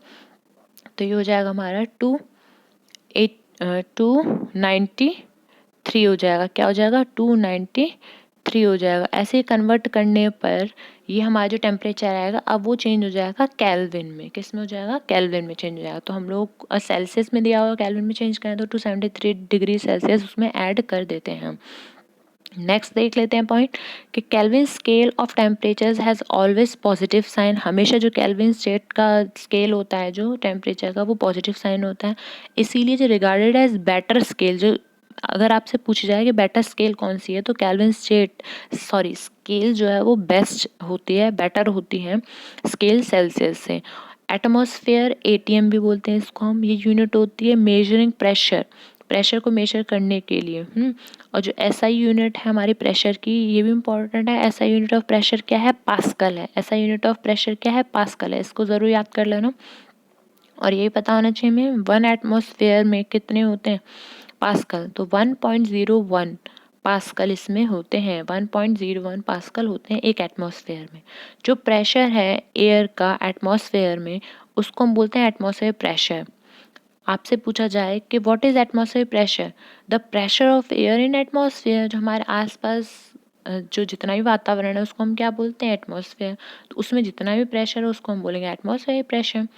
तो ये हो जाएगा हमारा 293 हो जाएगा। क्या हो जाएगा? 293 हो जाएगा। ऐसे कन्वर्ट करने पर ये हमारा जो टेम्परेचर आएगा अब वो चेंज हो जाएगा केल्विन में। किस में हो जाएगा? केल्विन में चेंज हो जाएगा। तो हम लोग सेल्सियस में दिया हुआ केल्विन में चेंज करें तो 273 डिग्री सेल्सियस उसमें ऐड कर देते हैं हम। नेक्स्ट देख लेते हैं पॉइंट कि kelvin scale of temperatures has always positive sign. हमेशा जो केल्विन स्टेट का स्केल होता है जो टेम्परेचर का वो पॉजिटिव साइन होता है। इसीलिए जो रिगार्डेड एज बेटर स्केल, जो अगर आपसे पूछा जाए कि बेटर स्केल कौन सी है तो केल्विन स्केल जो है वो बेस्ट होती है, बेटर होती है स्केल सेल्सियस से। एटमॉस्फेयर ATM भी बोलते हैं इसको हम। ये यूनिट होती है मेजरिंग प्रेशर को मेजर करने के लिए। और जो SI यूनिट है हमारी प्रेशर की, ये भी इम्पोर्टेंट है। SI यूनिट ऑफ प्रेशर क्या है? पास्कल है। SI यूनिट ऑफ प्रेशर क्या है? पास्कल है। इसको ज़रूर याद कर लेना। और ये पता होना चाहिए हमें 1 एटमॉस्फेयर में कितने होते हैं? पास्कल। तो 1.01 पास्कल इसमें होते हैं। 1.01 पास्कल होते हैं एक एटमॉस्फेयर में। जो प्रेशर है एयर का एटमॉस्फेयर में उसको हम बोलते हैं एटमॉस्फेयर प्रेशर। आपसे पूछा जाए कि what is atmosphere pressure? The pressure of air in atmosphere. जो हमारे आसपास जो जितना भी वातावरण है उसको हम क्या बोलते हैं? एटमॉस्फेयर। तो उसमें जितना भी प्रेशर है उसको हम बोलेंगे atmosphere pressure.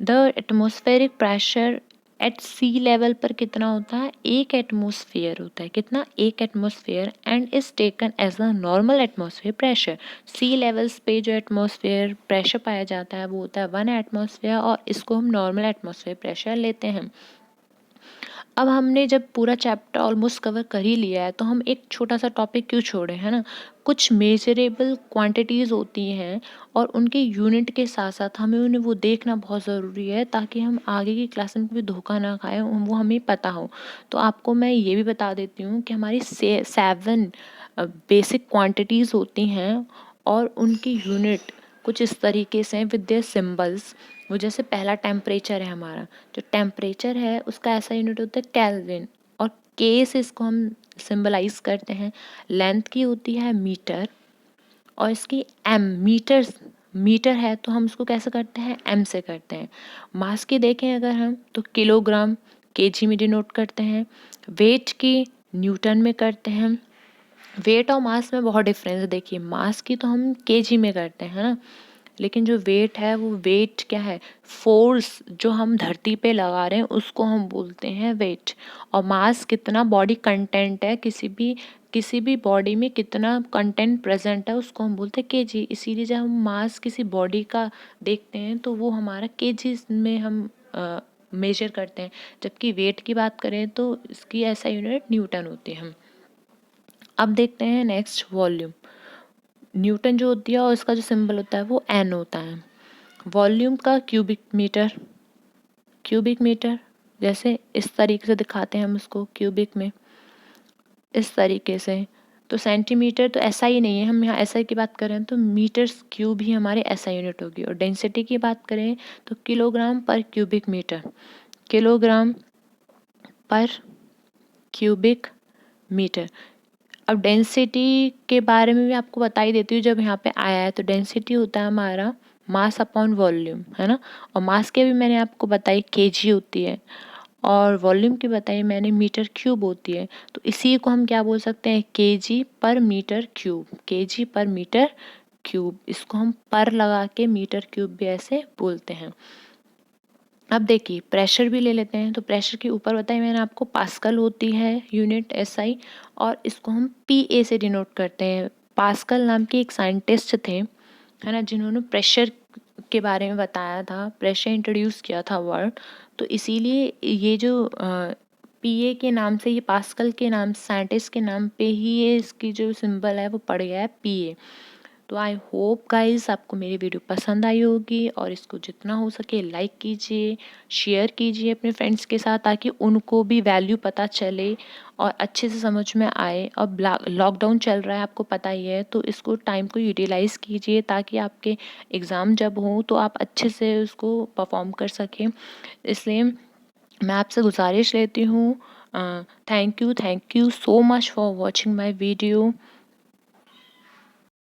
The atmospheric pressure at sea level पर कितना होता है? एक एटमॉस्फेयर होता है। कितना? एक atmosphere. And is taken as a normal atmosphere pressure. Sea levels पे जो एटमॉस्फेयर प्रेशर पाया जाता है वो होता है 1 एटमॉस्फेयर और इसको हम नॉर्मल एटमॉस्फेयर प्रेशर लेते हैं। अब हमने जब पूरा चैप्टर ऑलमोस्ट कवर कर ही लिया है तो हम एक छोटा सा टॉपिक क्यों छोड़े, है ना? कुछ मेजरेबल क्वांटिटीज़ होती हैं और उनके यूनिट के साथ साथ हमें उन्हें वो देखना बहुत ज़रूरी है ताकि हम आगे की क्लास में कभी धोखा ना खाएं, वो हमें पता हो। तो आपको मैं ये भी बता देती हूँ कि हमारी 7 बेसिक क्वांटिटीज़ होती हैं और उनकी यूनिट कुछ इस तरीके से विद देयर सिंबल्स। वो जैसे पहला टेम्परेचर है हमारा, जो टेम्परेचर है उसका ऐसा यूनिट होता है केल्विन और के से इसको हम सिंबलाइज करते हैं। लेंथ की होती है मीटर और इसकी मीटर है तो हम उसको कैसे करते हैं? M से करते हैं। मास की देखें अगर हम तो किलोग्राम केजी में डिनोट करते हैं। वेट की न्यूटन में करते हैं। वेट और मास में बहुत डिफरेंस है। देखिए मास की तो हम केजी में करते हैं ना, लेकिन जो वेट है वो वेट क्या है? फोर्स जो हम धरती पे लगा रहे हैं उसको हम बोलते हैं वेट। और मास कितना बॉडी कंटेंट है, किसी भी बॉडी में कितना कंटेंट प्रेजेंट है उसको हम बोलते हैं केजी। इसीलिए जब हम मास किसी बॉडी का देखते हैं तो वो हमारा केजी में हम मेजर करते हैं। जबकि वेट की बात करें तो इसकी ऐसा यूनिट न्यूटन होती है। अब देखते हैं नेक्स्ट वॉल्यूम। न्यूटन जो होती है और इसका जो सिंबल होता है वो N होता है। वॉल्यूम का क्यूबिक मीटर जैसे इस तरीके से दिखाते हैं हम उसको क्यूबिक में, इस तरीके से। तो सेंटीमीटर तो ऐसा ही नहीं है, हम यहाँ ऐसा की बात करें तो मीटर्स क्यूब ही हमारे ऐसा यूनिट होगी। और डेंसिटी की बात करें तो किलोग्राम पर क्यूबिक मीटर, किलोग्राम पर क्यूबिक मीटर। अब डेंसिटी के बारे में भी आपको बता ही देती हूँ जब यहाँ पे आया है। तो डेंसिटी होता है हमारा मास अपॉन वॉल्यूम, है ना? और मास के भी मैंने आपको बताई केजी होती है और वॉल्यूम की बताई मैंने मीटर क्यूब होती है। तो इसी को हम क्या बोल सकते हैं? केजी पर मीटर क्यूब, केजी पर मीटर क्यूब। इसको हम पर लगा के मीटर क्यूब भी ऐसे बोलते हैं। अब देखिए प्रेशर भी ले लेते हैं। तो प्रेशर के ऊपर बताइए मैंने आपको पास्कल होती है यूनिट SI और इसको हम PA से डिनोट करते हैं। पास्कल नाम के एक साइंटिस्ट थे, है ना, जिन्होंने प्रेशर के बारे में बताया था, प्रेशर इंट्रोड्यूस किया था वर्ड। तो इसीलिए ये जो PA के नाम से, ये पास्कल के नाम साइंटिस्ट के नाम पे ही ये इसकी जो सिंबल है वो पड़ गया है PA। तो आई होप गाइस आपको मेरी वीडियो पसंद आई होगी और इसको जितना हो सके लाइक कीजिए, शेयर कीजिए अपने फ्रेंड्स के साथ ताकि उनको भी वैल्यू पता चले और अच्छे से समझ में आए। अब लॉकडाउन चल रहा है आपको पता ही है, तो इसको टाइम को यूटिलाइज़ कीजिए ताकि आपके एग्ज़ाम जब हों तो आप अच्छे से उसको परफॉर्म कर सकें। इसलिए मैं आपसे गुजारिश लेती हूँ Thank you so much for watching my video.